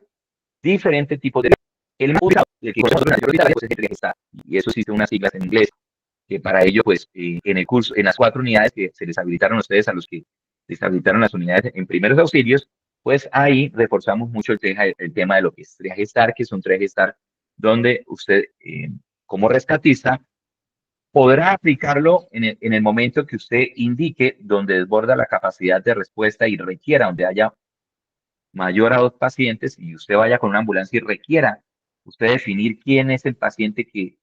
diferentes tipos de triaje. El más usado, el que nosotros en la atención prehospitalaria, pues es el triaje STAR, y eso existe unas siglas en inglés, que para ello, pues, en el curso, en las 4 unidades que se les habilitaron a ustedes, a los que les habilitaron las unidades en primeros auxilios, pues ahí reforzamos mucho el tema de lo que es triaje STAR, que es un triaje STAR donde usted, como rescatista, podrá aplicarlo en el momento que usted indique donde desborda la capacidad de respuesta y requiera, donde haya mayor a 2 pacientes y usted vaya con una ambulancia y requiera usted definir quién es el paciente que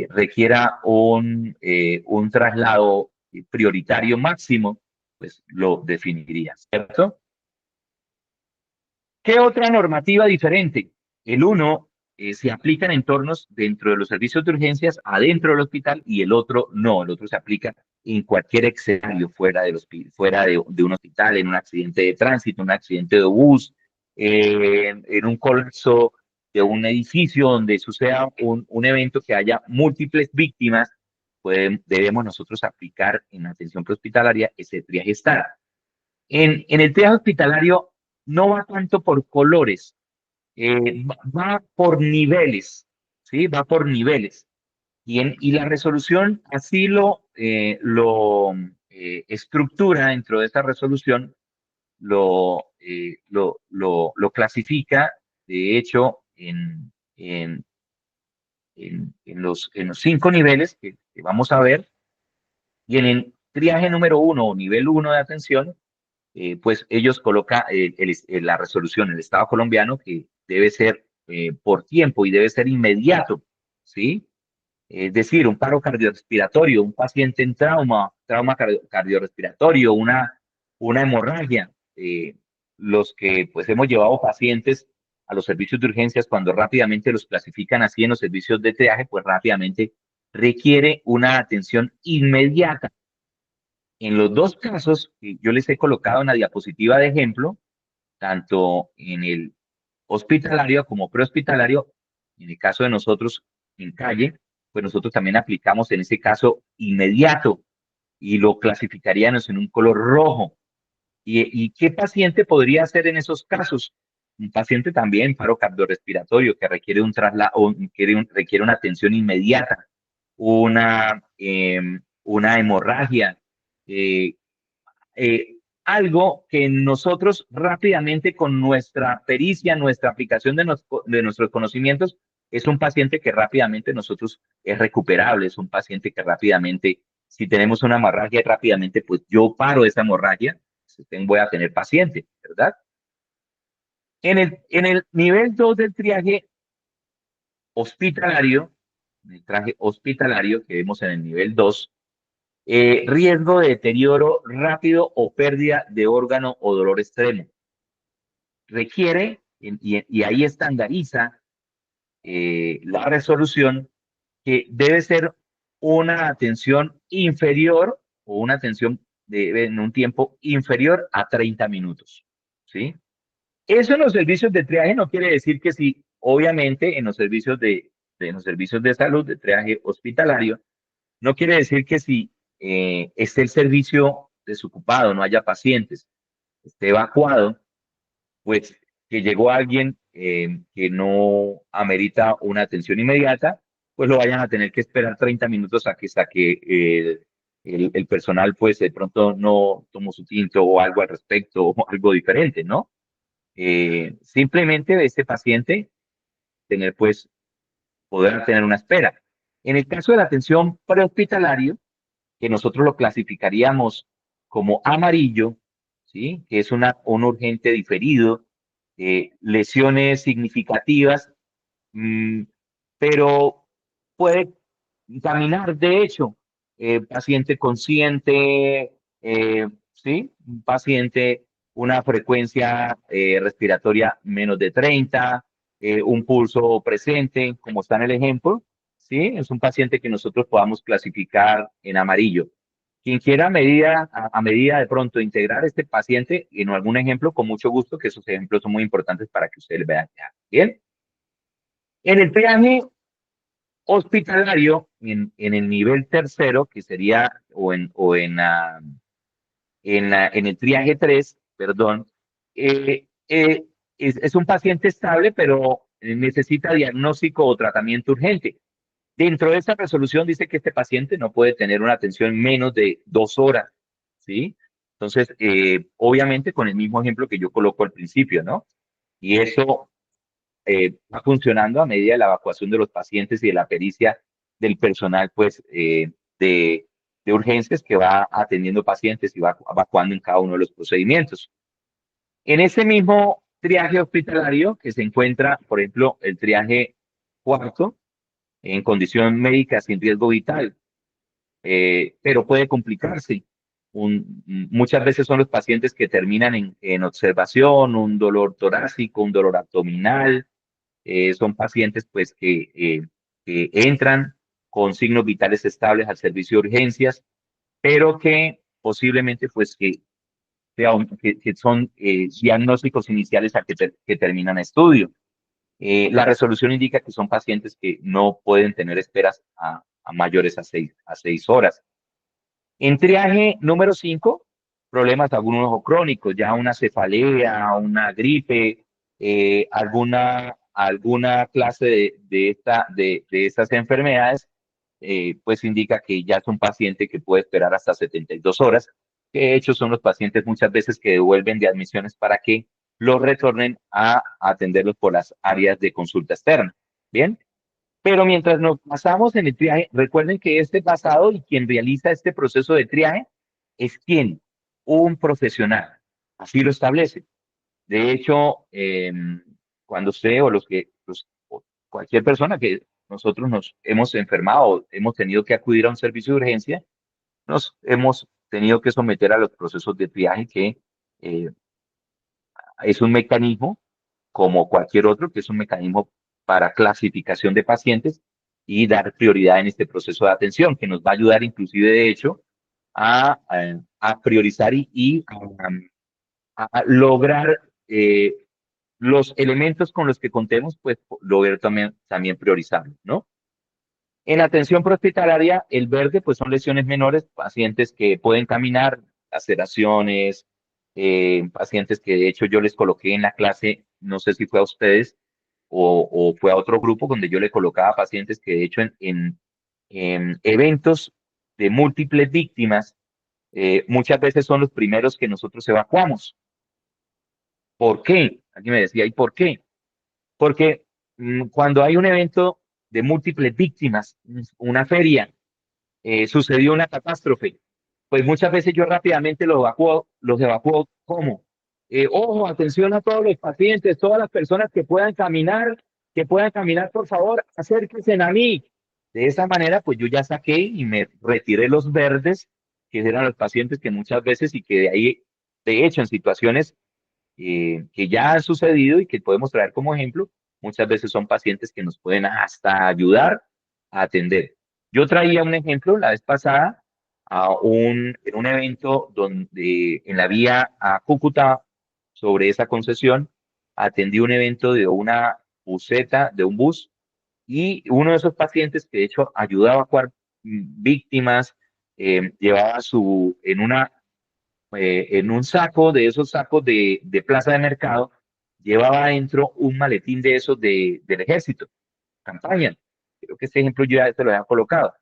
requiera un traslado prioritario máximo, pues lo definiría, ¿cierto? ¿Qué otra normativa diferente? El uno se aplica en entornos dentro de los servicios de urgencias, adentro del hospital, y el otro no. El otro se aplica en cualquier escenario fuera de un hospital, en un accidente de tránsito, un accidente de bus, en un colapso de un edificio donde suceda un evento que haya múltiples víctimas, debemos nosotros aplicar en la atención prehospitalaria ese triaje estándar. En el triaje hospitalario no va tanto por colores, va por niveles, ¿sí? Va por niveles. Y la resolución así lo estructura dentro de esta resolución, lo clasifica, de hecho, en los 5 niveles que vamos a ver, y en el triaje número 1 o nivel 1 de atención, pues ellos colocan la resolución, el Estado colombiano, que debe ser por tiempo y debe ser inmediato, ¿sí? Es decir, un paro cardiorrespiratorio, un paciente en trauma cardiorrespiratorio, una hemorragia. Los que pues hemos llevado pacientes a los servicios de urgencias, cuando rápidamente los clasifican así en los servicios de triaje, pues rápidamente requiere una atención inmediata. En los dos casos, yo les he colocado una diapositiva de ejemplo, tanto en el hospitalario como prehospitalario. En el caso de nosotros en calle, pues nosotros también aplicamos en ese caso inmediato y lo clasificaríamos en un color rojo. ¿Y qué paciente podría ser en esos casos? Un paciente también paro cardiorrespiratorio que requiere un traslado, requiere una atención inmediata, una hemorragia, eh, algo que nosotros rápidamente con nuestra pericia, nuestra aplicación de nuestros conocimientos, es un paciente que rápidamente nosotros es recuperable, es un paciente que rápidamente, si tenemos una hemorragia, rápidamente pues yo paro esa hemorragia, voy a tener paciente, ¿verdad? En el nivel 2 del triaje hospitalario, el traje hospitalario que vemos en el nivel 2, riesgo de deterioro rápido o pérdida de órgano o dolor extremo. Requiere, y ahí estandariza la resolución, que debe ser una atención inferior o una atención en un tiempo inferior a 30 minutos. ¿Sí? Eso en los servicios de triaje no quiere decir que sí, obviamente en los servicios de salud, de triaje hospitalario, no quiere decir que si esté el servicio desocupado, no haya pacientes, esté evacuado, pues que llegó alguien que no amerita una atención inmediata, pues lo vayan a tener que esperar 30 minutos hasta que el personal pues de pronto no tomó su tinto o algo al respecto o algo diferente, ¿no? Simplemente este paciente tener pues poder tener una espera. En el caso de la atención prehospitalario, que nosotros lo clasificaríamos como amarillo, ¿sí? Que es un urgente diferido, lesiones significativas, mm, pero puede caminar, de hecho, paciente consciente, ¿sí? Un paciente, una frecuencia respiratoria menos de 30, un pulso presente, como está en el ejemplo, ¿sí? Es un paciente que nosotros podamos clasificar en amarillo. Quien quiera a medida de pronto integrar este paciente en algún ejemplo, con mucho gusto, que esos ejemplos son muy importantes para que ustedes vean. Bien. En el triaje hospitalario, en el nivel tercero, que sería, en el triaje 3, perdón, es un paciente estable, pero necesita diagnóstico o tratamiento urgente. Dentro de esta resolución dice que este paciente no puede tener una atención menos de 2 horas, ¿sí? Entonces, obviamente con el mismo ejemplo que yo coloco al principio, ¿no? Y eso va funcionando a medida de la evacuación de los pacientes y de la pericia del personal, pues, de urgencias que va atendiendo pacientes y va evacuando en cada uno de los procedimientos. En ese mismo triaje hospitalario que se encuentra, por ejemplo, el triaje cuarto en condición médica sin riesgo vital, pero puede complicarse. Muchas veces son los pacientes que terminan en observación, un dolor torácico, un dolor abdominal, son pacientes pues que entran con signos vitales estables al servicio de urgencias, pero que posiblemente pues que son diagnósticos iniciales a que terminan estudio. La resolución indica que son pacientes que no pueden tener esperas a mayores a 6 horas. En triaje número 5, problemas agudos o crónicos, ya una cefalea, una gripe, alguna clase de estas enfermedades, pues indica que ya es un paciente que puede esperar hasta 72 horas, que de hecho son los pacientes muchas veces que devuelven de admisiones para que los retornen a atenderlos por las áreas de consulta externa. Bien, pero mientras nos pasamos en el triaje, recuerden que este pasado y quien realiza este proceso de triaje es quien, un profesional, así lo establece. De hecho, cuando usted o o cualquier persona que nosotros nos hemos enfermado, hemos tenido que acudir a un servicio de urgencia, nos hemos tenido que someter a los procesos de triaje que eh, es un mecanismo como cualquier otro, que es un mecanismo para clasificación de pacientes y dar prioridad en este proceso de atención, que nos va a ayudar inclusive, de hecho, a priorizar a lograr los elementos con los que contemos, pues lograr también priorizarlos, ¿no? En atención prehospitalaria, el verde, pues son lesiones menores, pacientes que pueden caminar, laceraciones, pacientes que de hecho yo les coloqué en la clase, no sé si fue a ustedes o fue a otro grupo donde yo le colocaba pacientes que de hecho en eventos de múltiples víctimas, muchas veces son los primeros que nosotros evacuamos. ¿Por qué? Alguien me decía, ¿y por qué? Porque cuando hay un evento de múltiples víctimas, una feria, sucedió una catástrofe, pues muchas veces yo rápidamente los evacúo ¿cómo? Ojo, atención a todos los pacientes, todas las personas que puedan caminar, por favor, acérquense a mí. De esa manera, pues yo ya saqué y me retiré los verdes, que eran los pacientes que muchas veces y que de ahí, de hecho, en situaciones que ya han sucedido y que podemos traer como ejemplo, muchas veces son pacientes que nos pueden hasta ayudar a atender. Yo traía un ejemplo la vez pasada en un evento donde en la vía a Cúcuta, sobre esa concesión, atendí un evento de una buseta, de un bus, y uno de esos pacientes que de hecho ayudaba a evacuar víctimas, llevaba en un saco de esos sacos de plaza de mercado, llevaba adentro un maletín de esos del ejército, campaña. Creo que este ejemplo yo ya te lo había colocado.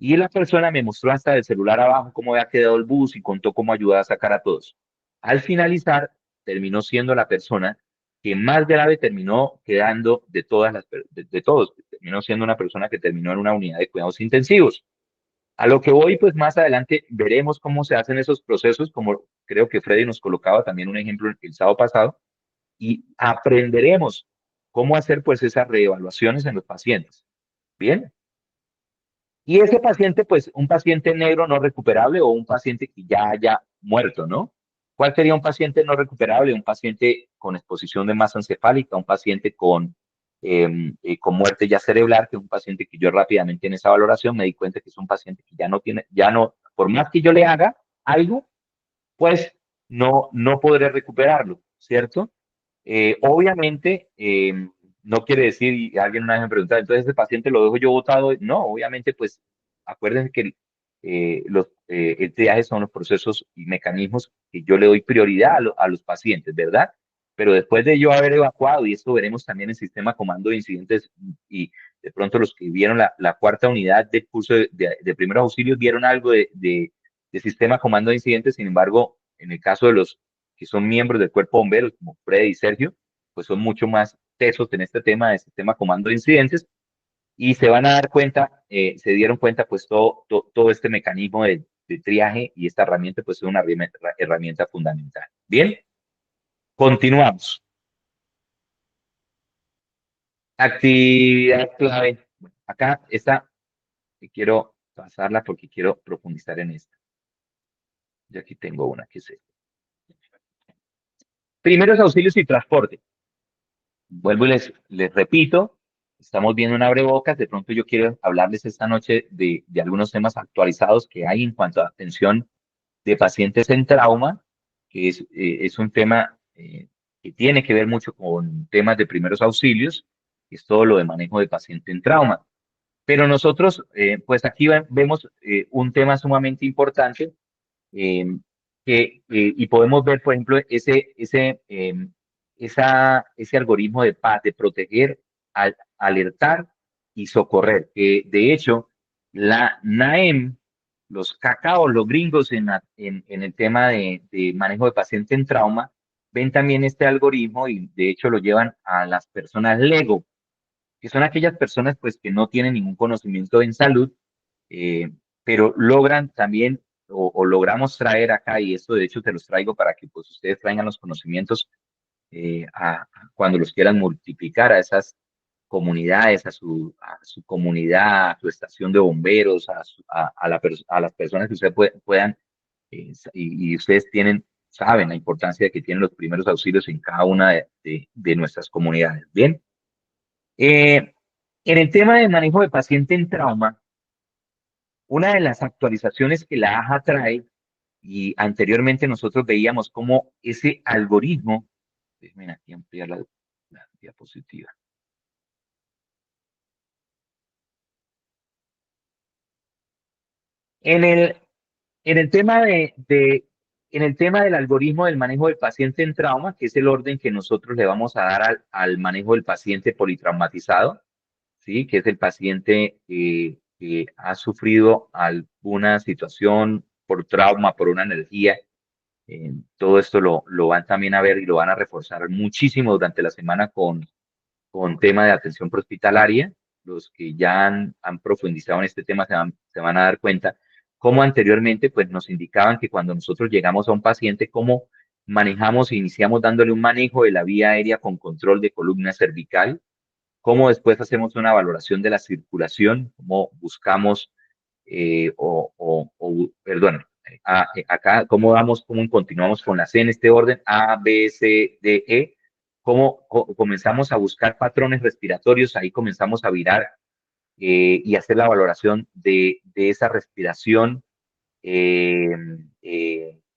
Y la persona me mostró hasta el celular abajo cómo había quedado el bus y contó cómo ayudaba a sacar a todos. Al finalizar, terminó siendo la persona que más grave terminó quedando de todos. Terminó siendo una persona que terminó en una unidad de cuidados intensivos. A lo que voy, pues más adelante veremos cómo se hacen esos procesos, como creo que Freddy nos colocaba también un ejemplo el sábado pasado, y aprenderemos cómo hacer pues esas reevaluaciones en los pacientes. Bien, y ese paciente, pues un paciente negro no recuperable o un paciente que ya haya muerto, ¿no? ¿Cuál sería un paciente no recuperable? Un paciente con exposición de masa encefálica, un paciente con muerte ya cerebral, que es un paciente que yo rápidamente en esa valoración me di cuenta que es un paciente que ya no tiene, ya no, por más que yo le haga algo, pues no podré recuperarlo, ¿cierto? Obviamente, no quiere decir, y alguien una vez me preguntaba, entonces ese paciente lo dejo yo botado. No, obviamente, pues acuérdense que el triaje son los procesos y mecanismos que yo le doy prioridad a los pacientes, ¿verdad? Pero después de yo haber evacuado, y esto veremos también en sistema comando de incidentes, y de pronto los que vieron la cuarta unidad de curso de primeros auxilios vieron algo de sistema comando de incidentes. Sin embargo, en el caso de los que son miembros del cuerpo de bomberos, como Freddy y Sergio, pues son mucho más tesos en este tema de sistema comando de incidentes, y se van a dar cuenta, se dieron cuenta, pues todo este mecanismo de triaje y esta herramienta, pues es una herramienta fundamental. Bien, continuamos. Actividad clave. Bueno, acá esta quiero pasarla porque quiero profundizar en esta. Y aquí tengo una que es esta. Primeros auxilios y transporte. Vuelvo y les repito, estamos viendo un abrebocas. De pronto yo quiero hablarles esta noche de algunos temas actualizados que hay en cuanto a atención de pacientes en trauma, que es un tema que tiene que ver mucho con temas de primeros auxilios, que es todo lo de manejo de paciente en trauma. Pero nosotros, pues aquí vemos un tema sumamente importante eh, y podemos ver, por ejemplo, ese algoritmo de paz, de proteger, alertar y socorrer, que de hecho la NAEM, los cacaos, los gringos en el tema de manejo de paciente en trauma, ven también este algoritmo y de hecho lo llevan a las personas LEGO, que son aquellas personas pues que no tienen ningún conocimiento en salud, eh, pero logran también o logramos traer acá, y esto de hecho te los traigo para que pues ustedes traigan los conocimientos cuando los quieran multiplicar a esas comunidades, a su comunidad, a su estación de bomberos, a las personas que ustedes puedan, y ustedes saben la importancia de que tienen los primeros auxilios en cada una de nuestras comunidades. Bien. Eh, en el tema de manejo de paciente en trauma, una de las actualizaciones que la AJA trae, y anteriormente nosotros veíamos cómo ese algoritmo, déjenme aquí ampliar la diapositiva. En el, en el tema en el tema del algoritmo del manejo del paciente en trauma, que es el orden que nosotros le vamos a dar al manejo del paciente politraumatizado, ¿sí? Que es el paciente que ha sufrido alguna situación por trauma, por una energía. Todo esto lo van también a ver y lo van a reforzar muchísimo durante la semana con tema de atención prehospitalaria. Los que ya han profundizado en este tema se van a dar cuenta cómo anteriormente pues, nos indicaban que cuando nosotros llegamos a un paciente, cómo manejamos e iniciamos dándole un manejo de la vía aérea con control de columna cervical, cómo después hacemos una valoración de la circulación, cómo buscamos, perdón, acá, cómo vamos, cómo continuamos con la C en este orden, A, B, C, D, E, cómo comenzamos a buscar patrones respiratorios, ahí comenzamos a virar y hacer la valoración de esa respiración eh,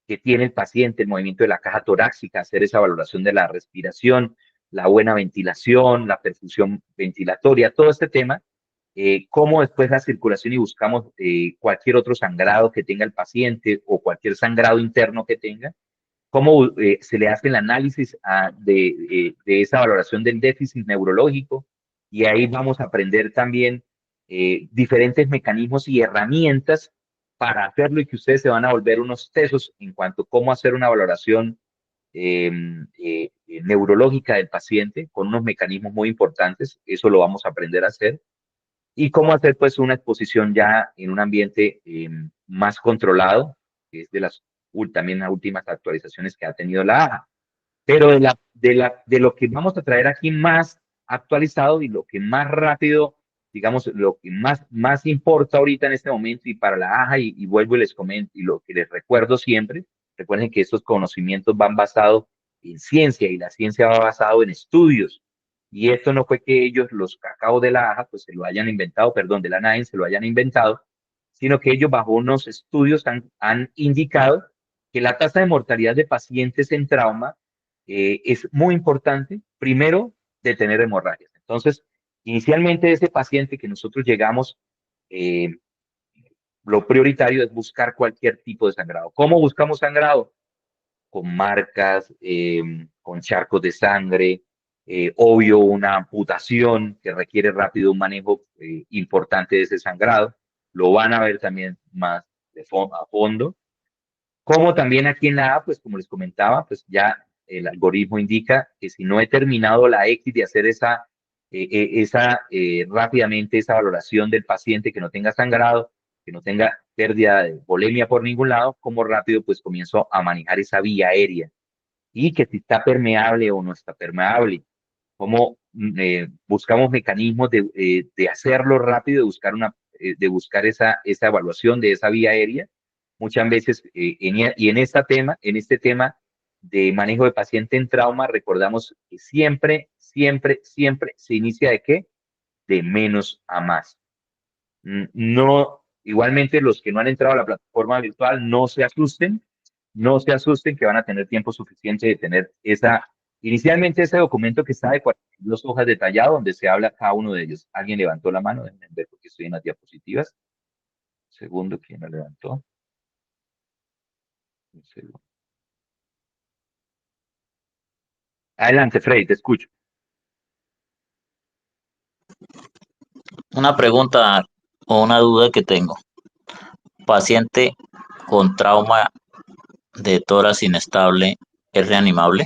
que tiene el paciente, el movimiento de la caja torácica, hacer esa valoración de la respiración, la buena ventilación, la perfusión ventilatoria, todo este tema, cómo después la circulación y buscamos cualquier otro sangrado que tenga el paciente o cualquier sangrado interno que tenga, cómo se le hace el análisis de esa valoración del déficit neurológico y ahí vamos a aprender también diferentes mecanismos y herramientas para hacerlo y que ustedes se van a volver unos tesos en cuanto a cómo hacer una valoración eh, neurológica del paciente con unos mecanismos muy importantes. Eso lo vamos a aprender a hacer. Y cómo hacer pues una exposición ya en un ambiente más controlado, que es también las últimas actualizaciones que ha tenido la AJA. Pero de lo que vamos a traer aquí más actualizado y lo que más rápido, digamos, lo que más importa ahorita en este momento y para la AJA, y vuelvo y les comento, y lo que les recuerdo siempre, recuerden que estos conocimientos van basados en ciencia y la ciencia va basado en estudios. Y esto no fue que ellos, los cacaos de la AJA, pues se lo hayan inventado, perdón, de la NAEM se lo hayan inventado, sino que ellos bajo unos estudios han indicado que la tasa de mortalidad de pacientes en trauma es muy importante, primero, detener hemorragias. Entonces, inicialmente ese paciente que nosotros llegamos, eh, lo prioritario es buscar cualquier tipo de sangrado. ¿Cómo buscamos sangrado? Con marcas, con charcos de sangre, obvio una amputación que requiere rápido un manejo importante de ese sangrado. Lo van a ver también más a fondo. Como también aquí en la A, pues como les comentaba, pues ya el algoritmo indica que si no he terminado la X de hacer rápidamente esa valoración del paciente que no tenga sangrado, que no tenga pérdida de volemia por ningún lado, como rápido pues comienzo a manejar esa vía aérea y que si está permeable o no está permeable, cómo buscamos mecanismos de hacerlo rápido, de buscar esa evaluación de esa vía aérea. Muchas veces, en este tema de manejo de paciente en trauma, recordamos que siempre, siempre, siempre se inicia ¿de qué? De menos a más. No, igualmente los que no han entrado a la plataforma virtual, no se asusten que van a tener tiempo suficiente de tener inicialmente ese documento que está de 42 hojas detallado, donde se habla cada uno de ellos. ¿Alguien levantó la mano? Déjenme ver porque estoy en las diapositivas. Segundo, ¿quién lo levantó? Un segundo. Adelante, Freddy, te escucho. Una pregunta o una duda que tengo. ¿Paciente con trauma de tórax inestable es reanimable?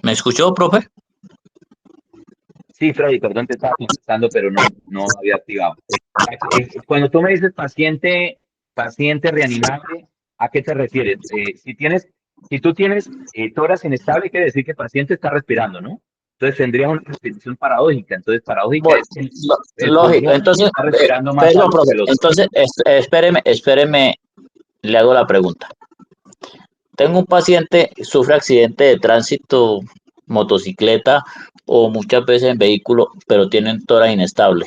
¿Me escuchó, profe? Sí, Freddy, perdón, te estaba contestando, pero no había activado. Cuando tú me dices paciente reanimable, ¿a qué te refieres? Si tú tienes tórax inestable, quiere decir que el paciente está respirando, ¿no? Entonces tendrías una respiración paradójica. Entonces, paradójica Bueno, es que el lógico. pulmón Entonces, está respirando más perdón, alto que profe. el otro. Entonces, espéreme, le hago la pregunta. Tengo un paciente que sufre accidente de tránsito, motocicleta o muchas veces en vehículo, pero tiene un tórax inestable.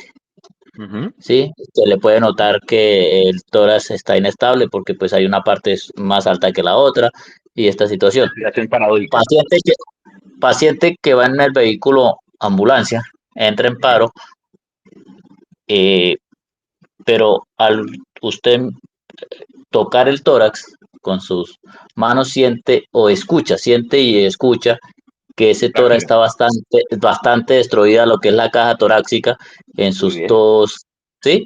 Ujú. Sí, se le puede notar que el tórax está inestable porque pues hay una parte más alta que la otra y esta situación. Respiración paradójica. Paciente que, paciente que va en el vehículo ambulancia, entra en Sí. paro, eh, pero al usted tocar el tórax con sus manos siente y escucha que ese tórax Fractura. está bastante destruida, lo que es la caja torácica en Muy sus bien. dos, ¿sí?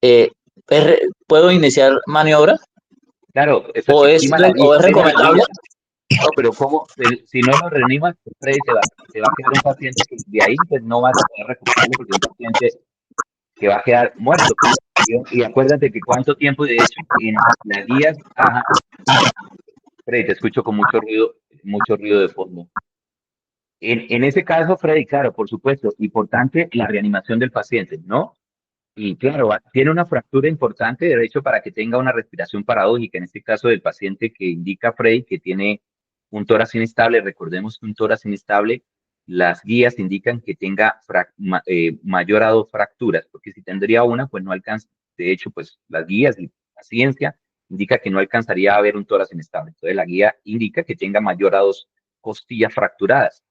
Eh, ¿Puedo iniciar maniobra? Claro, eso se estima la ¿O es media la recomendable? vida. No, pero si no lo reanimas, Freddy, se va a quedar un paciente que de ahí pues no vas a poder recuperarlo porque es un paciente que va a quedar muerto. Y acuérdate que cuánto tiempo, de hecho, en las guías, ajá, Freddy, te escucho con mucho ruido de fondo. En ese caso, Freddy, claro, por supuesto, importante la reanimación del paciente, ¿no? Y claro, tiene una fractura importante, de hecho, para que tenga una respiración paradójica. En este caso del paciente que indica Frey que tiene un tórax inestable, recordemos que un tórax inestable, las guías indican que tenga mayor a 2 fracturas, porque si tendría una, pues no alcanza. De hecho, pues las guías y la ciencia indica que no alcanzaría a ver un tórax inestable. Entonces la guía indica que tenga mayor a 2 costillas fracturadas.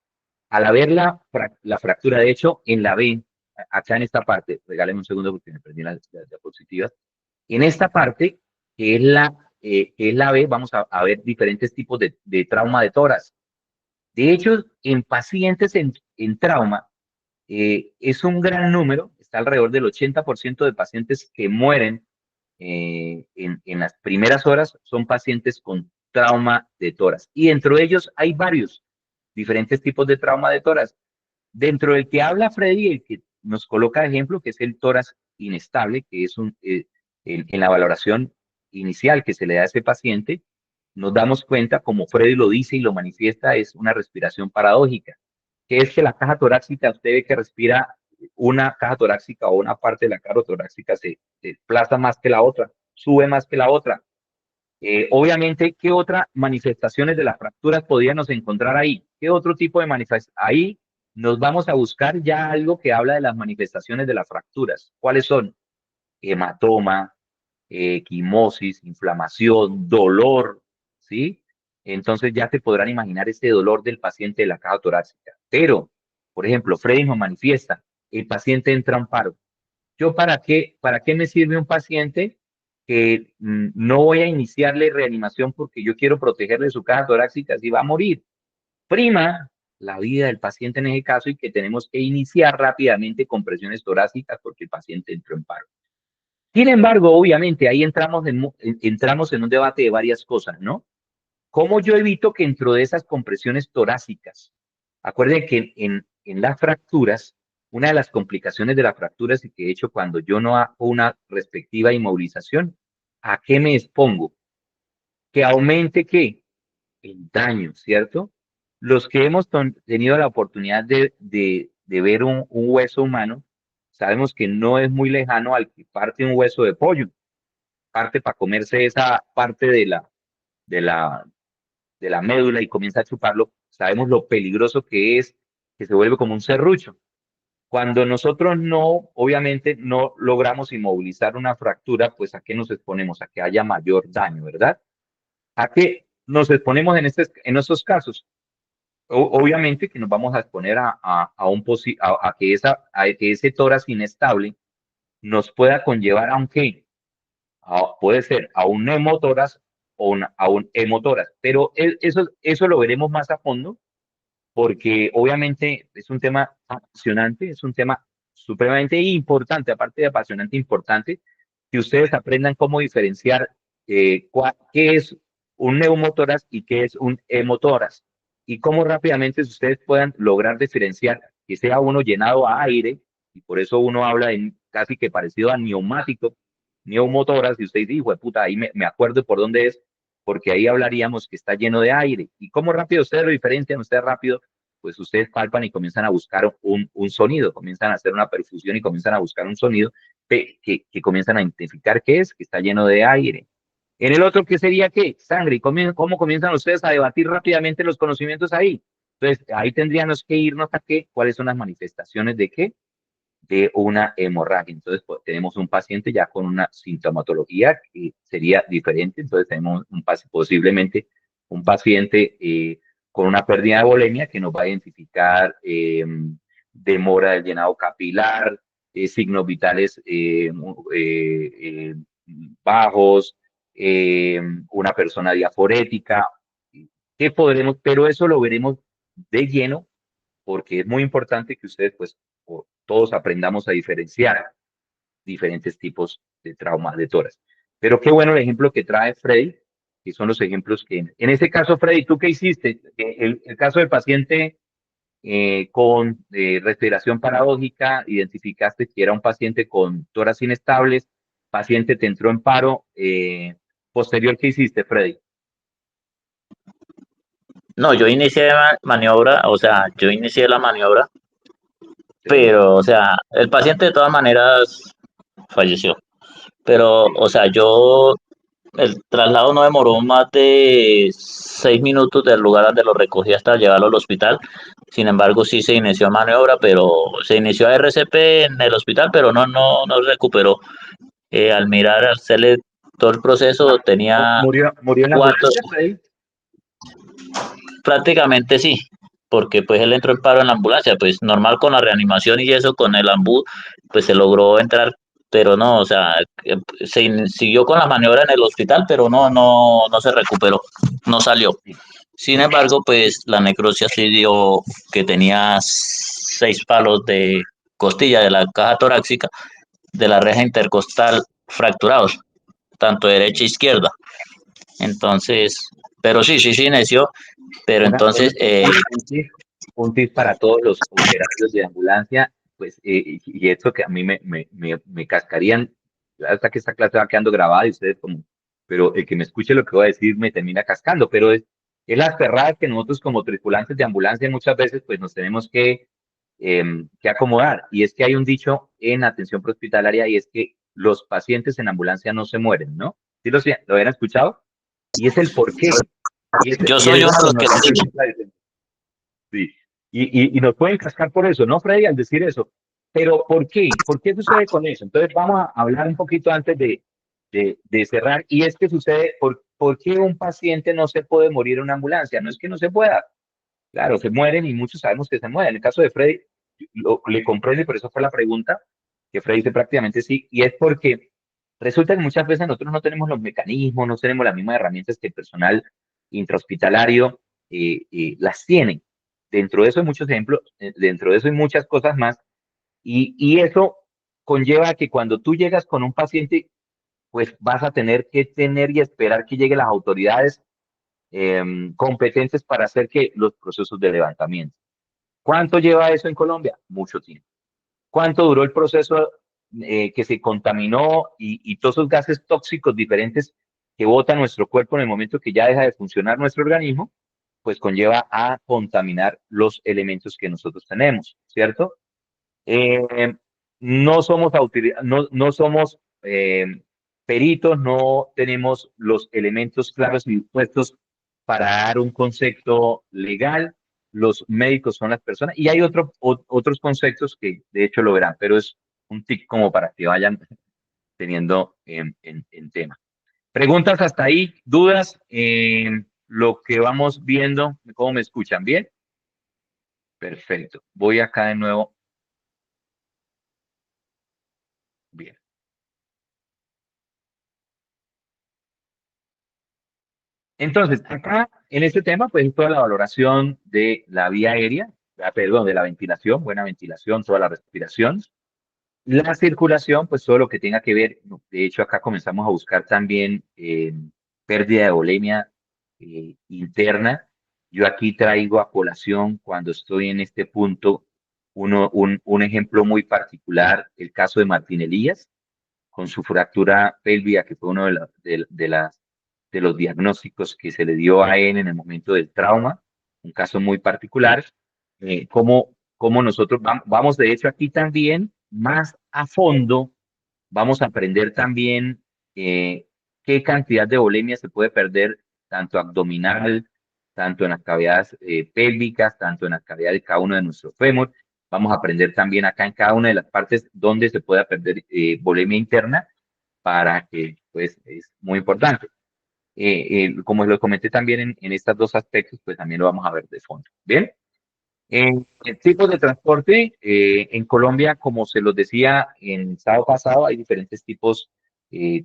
Al haber la fractura, de hecho, en la B, acá en esta parte, regáleme un segundo porque me perdí las diapositivas. En esta parte, que es la B, vamos a ver diferentes tipos de trauma de tórax. De hecho, en pacientes en trauma, es un gran número, está alrededor del 80% de pacientes que mueren en las primeras horas son pacientes con trauma de tórax. Y dentro de ellos hay varios diferentes tipos de trauma de tórax. Dentro del que habla Freddy, el que nos coloca de ejemplo, que es el tórax inestable, que es en la valoración inicial que se le da a ese paciente, nos damos cuenta, como Freddy lo dice y lo manifiesta, es una respiración paradójica, que es que la caja torácica, usted ve que respira una caja torácica o una parte de la caja torácica se desplaza más que la otra, sube más que la otra. Obviamente, ¿qué otras manifestaciones de las fracturas podríamos encontrar ahí? ¿Qué otro tipo de manifestaciones? Ahí nos vamos a buscar ya algo que habla de las manifestaciones de las fracturas. ¿Cuáles son? Hematoma, quimosis, inflamación, dolor, ¿sí? Entonces ya te podrán imaginar ese dolor del paciente de la caja torácica. Pero, por ejemplo, Freddy nos manifiesta, el paciente entra en paro. ¿Yo para qué me sirve un paciente que no voy a iniciarle reanimación porque yo quiero protegerle su caja torácica si va a morir? Prima la vida del paciente en ese caso y que tenemos que iniciar rápidamente con presiones torácicas porque el paciente entró en paro. Sin embargo, obviamente, ahí entramos en un debate de varias cosas, ¿no? ¿Cómo yo evito que dentro de esas compresiones torácicas, acuérdense que en las fracturas, una de las complicaciones de la fractura es que, de hecho, cuando yo no hago una respectiva inmovilización, ¿a qué me expongo? Que aumente ¿qué? El daño, ¿cierto? Los que hemos tenido la oportunidad de ver un hueso humano, sabemos que no es muy lejano al que parte un hueso de pollo, parte para comerse esa parte de la, de la médula y comienza a chuparlo, sabemos lo peligroso que es, que se vuelve como un serrucho. Cuando nosotros no, obviamente, no logramos inmovilizar una fractura, pues ¿a qué nos exponemos? A que haya mayor daño, ¿verdad? ¿A qué nos exponemos en estos casos? Obviamente que nos vamos a exponer a que a que ese tórax inestable nos pueda conllevar a un qué, puede ser a un neumotórax o a un hemotórax, pero eso lo veremos más a fondo porque obviamente es un tema apasionante, es un tema supremamente importante, aparte de apasionante, importante, que ustedes aprendan cómo diferenciar qué es un neumotórax y qué es un hemotórax, y cómo rápidamente ustedes puedan lograr diferenciar que sea uno llenado a aire, y por eso uno habla de casi que parecido a neumático, neumotórax, y usted dice, hijo de puta, ahí me acuerdo por dónde es, porque ahí hablaríamos que está lleno de aire. ¿Y cómo rápido ustedes lo diferencian? Ustedes rápido pues ustedes palpan y comienzan a buscar un sonido, comienzan a hacer una perfusión y comienzan a buscar un sonido que comienzan a identificar qué es, que está lleno de aire. En el otro, ¿qué sería qué? Sangre. ¿Y cómo comienzan ustedes a debatir rápidamente los conocimientos ahí? Entonces, ahí tendríamos que irnos a qué, cuáles son las manifestaciones de qué, de una hemorragia. Entonces, pues, tenemos un paciente ya con una sintomatología que sería diferente. Entonces, tenemos posiblemente un paciente con una pérdida de volemia que nos va a identificar demora del llenado capilar, signos vitales bajos, una persona diaforética. ¿Qué podremos? Pero eso lo veremos de lleno porque es muy importante que ustedes, pues, todos aprendamos a diferenciar diferentes tipos de traumas de tórax. Pero qué bueno el ejemplo que trae Freddy, que son los ejemplos que, en ese caso, Freddy, ¿tú qué hiciste? El caso del paciente con respiración paradójica, identificaste que era un paciente con tórax inestables, paciente te entró en paro, posterior, ¿qué hiciste, Freddy? No, yo inicié maniobra, o sea, yo inicié la maniobra, Sí, pero, o sea, el paciente de todas maneras falleció. Pero, sí, o sea, el traslado no demoró más de 6 minutos del lugar donde lo recogí hasta llevarlo al hospital. Sin embargo, sí se inició maniobra, pero se inició a RCP en el hospital, pero no recuperó. Al mirar, al hacerle todo el proceso, tenía murió en la cuatro, ambulancia, Freddy. prácticamente sí, porque pues él entró en paro en la ambulancia, pues normal con la reanimación y eso, con el ambú, pues se logró entrar, pero no, o sea, siguió con la maniobra en el hospital, pero no se recuperó, no salió. Sí. Sin embargo, pues la necrosia sí dio que tenía 6 palos de costilla de la caja torácica de la reja intercostal fracturados, tanto derecha e izquierda. Entonces, pero sí inició, pero Una, entonces, un tip para todos los operarios de ambulancia, pues, y esto que a mí me cascarían, hasta que esta clase va quedando grabada y ustedes como, pero el que me escuche lo que voy a decir me termina cascando, pero es las perradas que nosotros como tripulantes de ambulancia muchas veces pues nos tenemos que acomodar. Y es que hay un dicho en atención prehospitalaria y es que los pacientes en ambulancia no se mueren, ¿no? ¿Sí lo habían escuchado? Y es el por qué. yo Y soy es uno de donde los que lo nosotros digo. sí. Y nos pueden cascar por eso, ¿no, Freddy? Al decir eso. Pero ¿por qué? ¿Por qué sucede con eso? Entonces vamos a hablar un poquito antes de cerrar. Y es que sucede, ¿por qué un paciente no se puede morir en una ambulancia? No es que no se pueda. Claro, se mueren y muchos sabemos que se mueren. En el caso de Freddy, le comprendo y por eso fue la pregunta, que Freddy dice prácticamente sí. Y es porque resulta que muchas veces nosotros no tenemos los mecanismos, no tenemos las mismas herramientas que el personal intrahospitalario las tiene. Dentro de eso hay muchos ejemplos, dentro de eso hay muchas cosas más, y eso conlleva que cuando tú llegas con un paciente, pues vas a tener que tener y esperar que lleguen las autoridades competentes para hacer que los procesos de levantamiento. ¿Cuánto lleva eso en Colombia? Mucho tiempo. cuánto duró el proceso que se contaminó y todos esos gases tóxicos diferentes que bota nuestro cuerpo en el momento que ya deja de funcionar nuestro organismo, pues conlleva a contaminar los elementos que nosotros tenemos, ¿cierto? Eh, no somos peritos, no tenemos los elementos claros y puestos para dar un concepto legal. Los médicos son las personas y hay otros conceptos que de hecho lo verán, pero es un tic como para que vayan teniendo en tema. Preguntas hasta ahí, dudas, lo que vamos viendo, ¿cómo me escuchan? ¿Bien? Perfecto. Voy acá de nuevo. Bien. Entonces, acá en este tema, pues toda la valoración de la vía aérea, perdón, de la ventilación, buena ventilación, toda la respiración. La circulación, pues todo lo que tenga que ver, no, de hecho acá comenzamos a buscar también pérdida de volemia interna. Yo aquí traigo a colación cuando estoy en este punto un ejemplo muy particular, el caso de Martín Elías, con su fractura pélvica, que fue uno de los diagnósticos que se le dio a él en el momento del trauma, un caso muy particular, cómo nosotros vamos, de hecho, aquí también más a fondo, vamos a aprender también qué cantidad de volemia se puede perder, tanto abdominal, tanto en las cavidades pélvicas, tanto en las cavidades de cada uno de nuestros fémur. Vamos a aprender también acá en cada una de las partes donde se pueda perder volemia interna para que, pues, es muy importante. Como lo comenté también en estos dos aspectos, pues también lo vamos a ver de fondo. Bien. En tipos de transporte, en Colombia, como se los decía en el sábado pasado, hay diferentes tipos,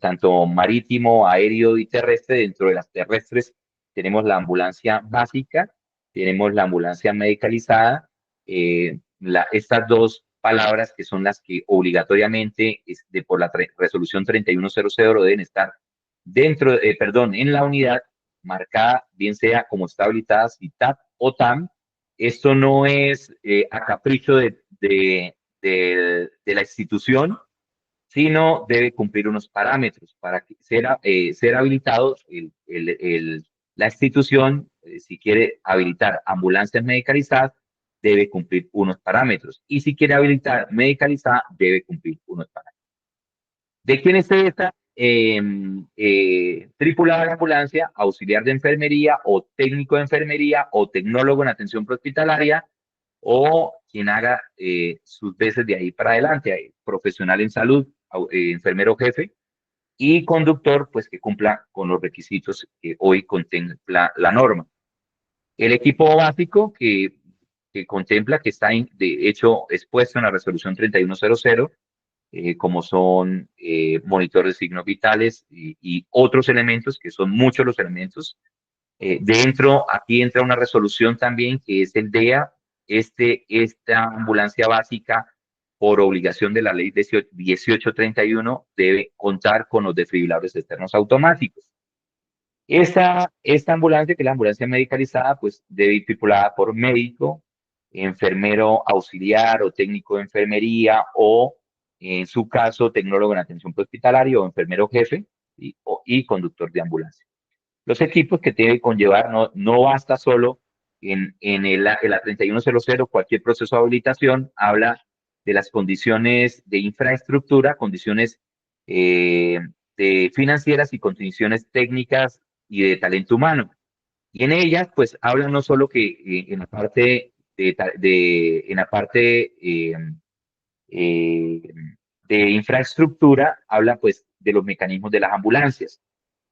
tanto marítimo, aéreo y terrestre. Dentro de las terrestres tenemos la ambulancia básica, tenemos la ambulancia medicalizada. Estas dos palabras que son las que obligatoriamente por la resolución 3100 deben estar perdón, en la unidad marcada, bien sea como está habilitada CITAT o TAM. Esto no es a capricho de la institución, sino debe cumplir unos parámetros para que ser habilitado la institución, si quiere habilitar ambulancias medicalizadas, debe cumplir unos parámetros. Y si quiere habilitar medicalizada, debe cumplir unos parámetros. ¿De quién es esta? Tripulada de ambulancia, auxiliar de enfermería o técnico de enfermería o tecnólogo en atención prehospitalaria o quien haga sus veces de ahí para adelante, profesional en salud, enfermero jefe y conductor, pues que cumpla con los requisitos que hoy contempla la norma. El equipo básico que contempla, que está de hecho expuesto en la resolución 3100, como son monitores de signos vitales y otros elementos, que son muchos los elementos. Aquí entra una resolución también que es el DEA. Esta ambulancia básica, por obligación de la ley 1831, debe contar con los desfibriladores externos automáticos. Esta ambulancia, que es la ambulancia medicalizada, pues debe ir tripulada por médico, enfermero auxiliar o técnico de enfermería o, en su caso, tecnólogo en atención prehospitalaria o enfermero jefe y conductor de ambulancia. Los equipos que debe conllevar no basta solo en la 3100, cualquier proceso de habilitación habla de las condiciones de infraestructura, condiciones eh, financieras y condiciones técnicas y de talento humano. Y en ellas, pues, habla no solo que en la parte en la parte eh, de infraestructura, habla pues de los mecanismos de las ambulancias.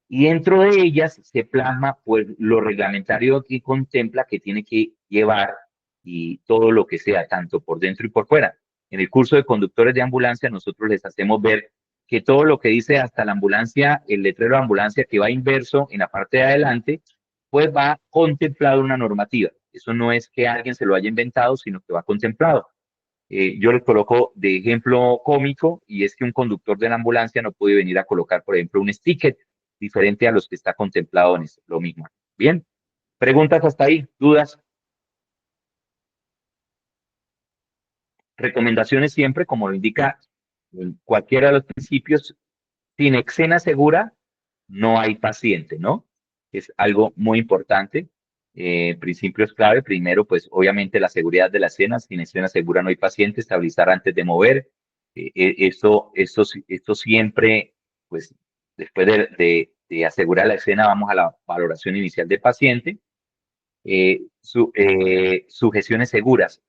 Y dentro de ellas se plasma pues lo reglamentario que contempla que tiene que llevar y todo lo que sea, tanto por dentro y por fuera. En el curso de conductores de ambulancia nosotros les hacemos ver que todo lo que dice hasta la ambulancia, el letrero de ambulancia que va inverso en la parte de adelante, pues va contemplado en una normativa. Eso no es que alguien se lo haya inventado, sino que va contemplado. Yo les coloco de ejemplo cómico y es que un conductor de la ambulancia no puede venir a colocar, por ejemplo, un sticker diferente a los que está contemplado en lo mismo. Bien, preguntas hasta ahí, dudas. Recomendaciones siempre, como lo indica cualquiera de los principios, sin escena segura no hay paciente, ¿no? Es algo muy importante. Principios clave. Primero, pues obviamente la seguridad de la escena. Sin escena segura no hay paciente. Estabilizar antes de mover. Esto siempre, pues después de asegurar la escena, vamos a la valoración inicial del paciente. Sujeciones seguras.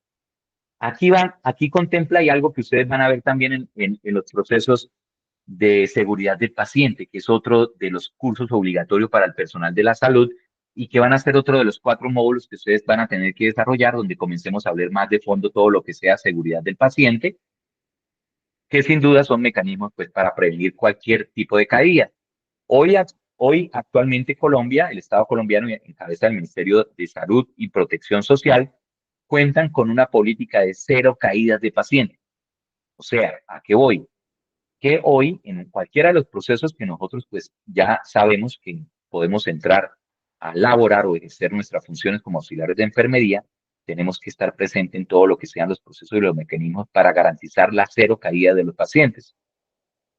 Aquí contempla y algo que ustedes van a ver también en los procesos de seguridad del paciente, que es otro de los cursos obligatorios para el personal de la salud y que van a ser otro de los 4 módulos que ustedes van a tener que desarrollar, donde comencemos a hablar más de fondo todo lo que sea seguridad del paciente, que sin duda son mecanismos pues para prevenir cualquier tipo de caída. Hoy actualmente Colombia, el Estado colombiano en cabeza del Ministerio de Salud y Protección Social, cuentan con una política de 0 caídas de pacientes. O sea, ¿a qué voy? Que hoy en cualquiera de los procesos que nosotros pues ya sabemos que podemos entrar a laborar o ejercer nuestras funciones como auxiliares de enfermería, tenemos que estar presentes en todo lo que sean los procesos y los mecanismos para garantizar la 0 caída de los pacientes.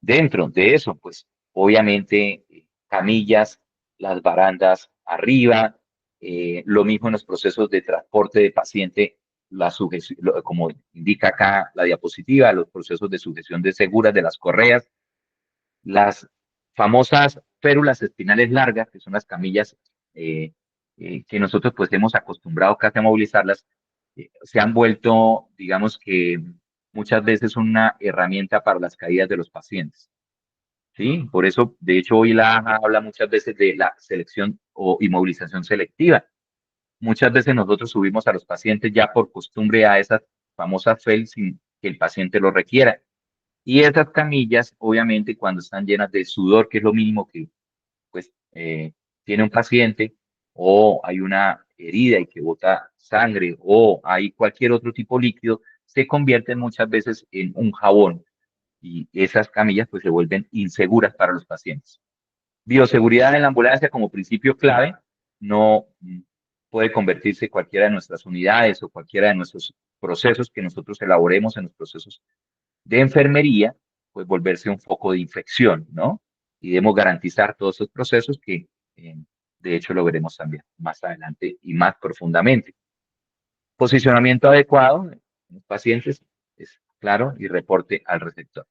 Dentro de eso, pues obviamente camillas, las barandas arriba, lo mismo en los procesos de transporte de paciente, como indica acá la diapositiva, los procesos de sujeción de seguras de las correas, las famosas férulas espinales largas, que son las camillas que nosotros pues hemos acostumbrado casi a movilizarlas, se han vuelto, digamos que muchas veces una herramienta para las caídas de los pacientes. ¿Sí? Por eso, de hecho, hoy la AJA habla muchas veces de la selección o inmovilización selectiva. Muchas veces nosotros subimos a los pacientes ya por costumbre a esas famosas FEL sin que el paciente lo requiera. Y esas camillas, obviamente, cuando están llenas de sudor, que es lo mínimo que pues, tiene un paciente, o hay una herida y que bota sangre, o hay cualquier otro tipo líquido, se convierten muchas veces en un jabón y esas camillas pues se vuelven inseguras para los pacientes. Bioseguridad en la ambulancia como principio clave no puede convertirse cualquiera de nuestras unidades o cualquiera de nuestros procesos que nosotros elaboremos en los procesos de enfermería, pues volverse un foco de infección, ¿no? Y debemos garantizar todos esos procesos que de hecho lo veremos también más adelante y más profundamente. Posicionamiento adecuado en los pacientes es claro y reporte al receptor.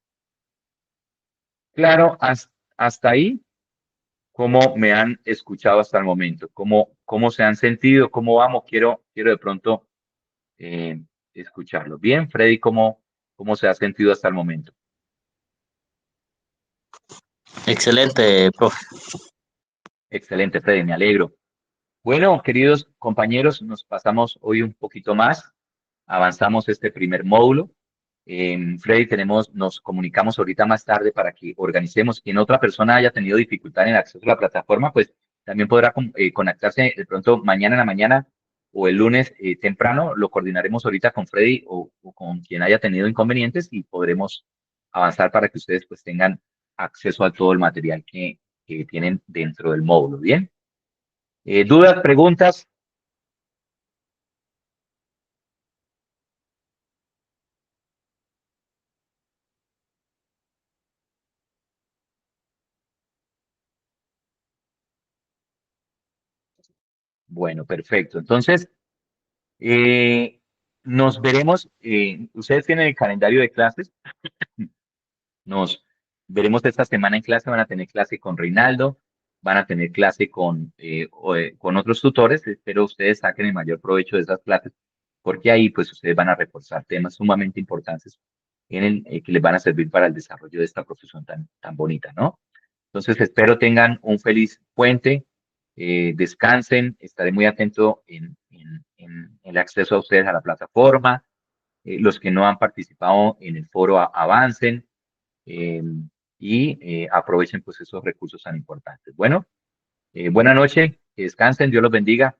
Claro, hasta ahí, ¿cómo me han escuchado hasta el momento? ¿Cómo se han sentido? ¿Cómo vamos? Quiero de pronto eh, escucharlo. Bien, Freddy, ¿cómo se ha sentido hasta el momento? Excelente, profe. Excelente, Freddy, me alegro. Bueno, queridos compañeros, nos pasamos hoy un poquito más, avanzamos este primer módulo. Freddy, nos comunicamos ahorita más tarde para que organicemos. Quien otra persona haya tenido dificultad en el acceso a la plataforma, pues también podrá conectarse de pronto mañana en la mañana o el lunes temprano. Lo coordinaremos ahorita con Freddy o con quien haya tenido inconvenientes y podremos avanzar para que ustedes pues tengan acceso a todo el material que tienen dentro del módulo. Bien. ¿Dudas, preguntas? Bueno, perfecto. Entonces, nos veremos. Ustedes tienen el calendario de clases. Nos veremos esta semana en clase. Van a tener clase con Reinaldo, van a tener clase con otros tutores. Espero ustedes saquen el mayor provecho de esas clases, porque ahí pues ustedes van a reforzar temas sumamente importantes que les van a servir para el desarrollo de esta profesión tan bonita, ¿no? Entonces, espero tengan un feliz puente, descansen, estaré muy atento en el acceso a ustedes a la plataforma, los que no han participado en el foro avancen eh, y aprovechen pues esos recursos tan importantes. Bueno, buena noche, que descansen, Dios los bendiga.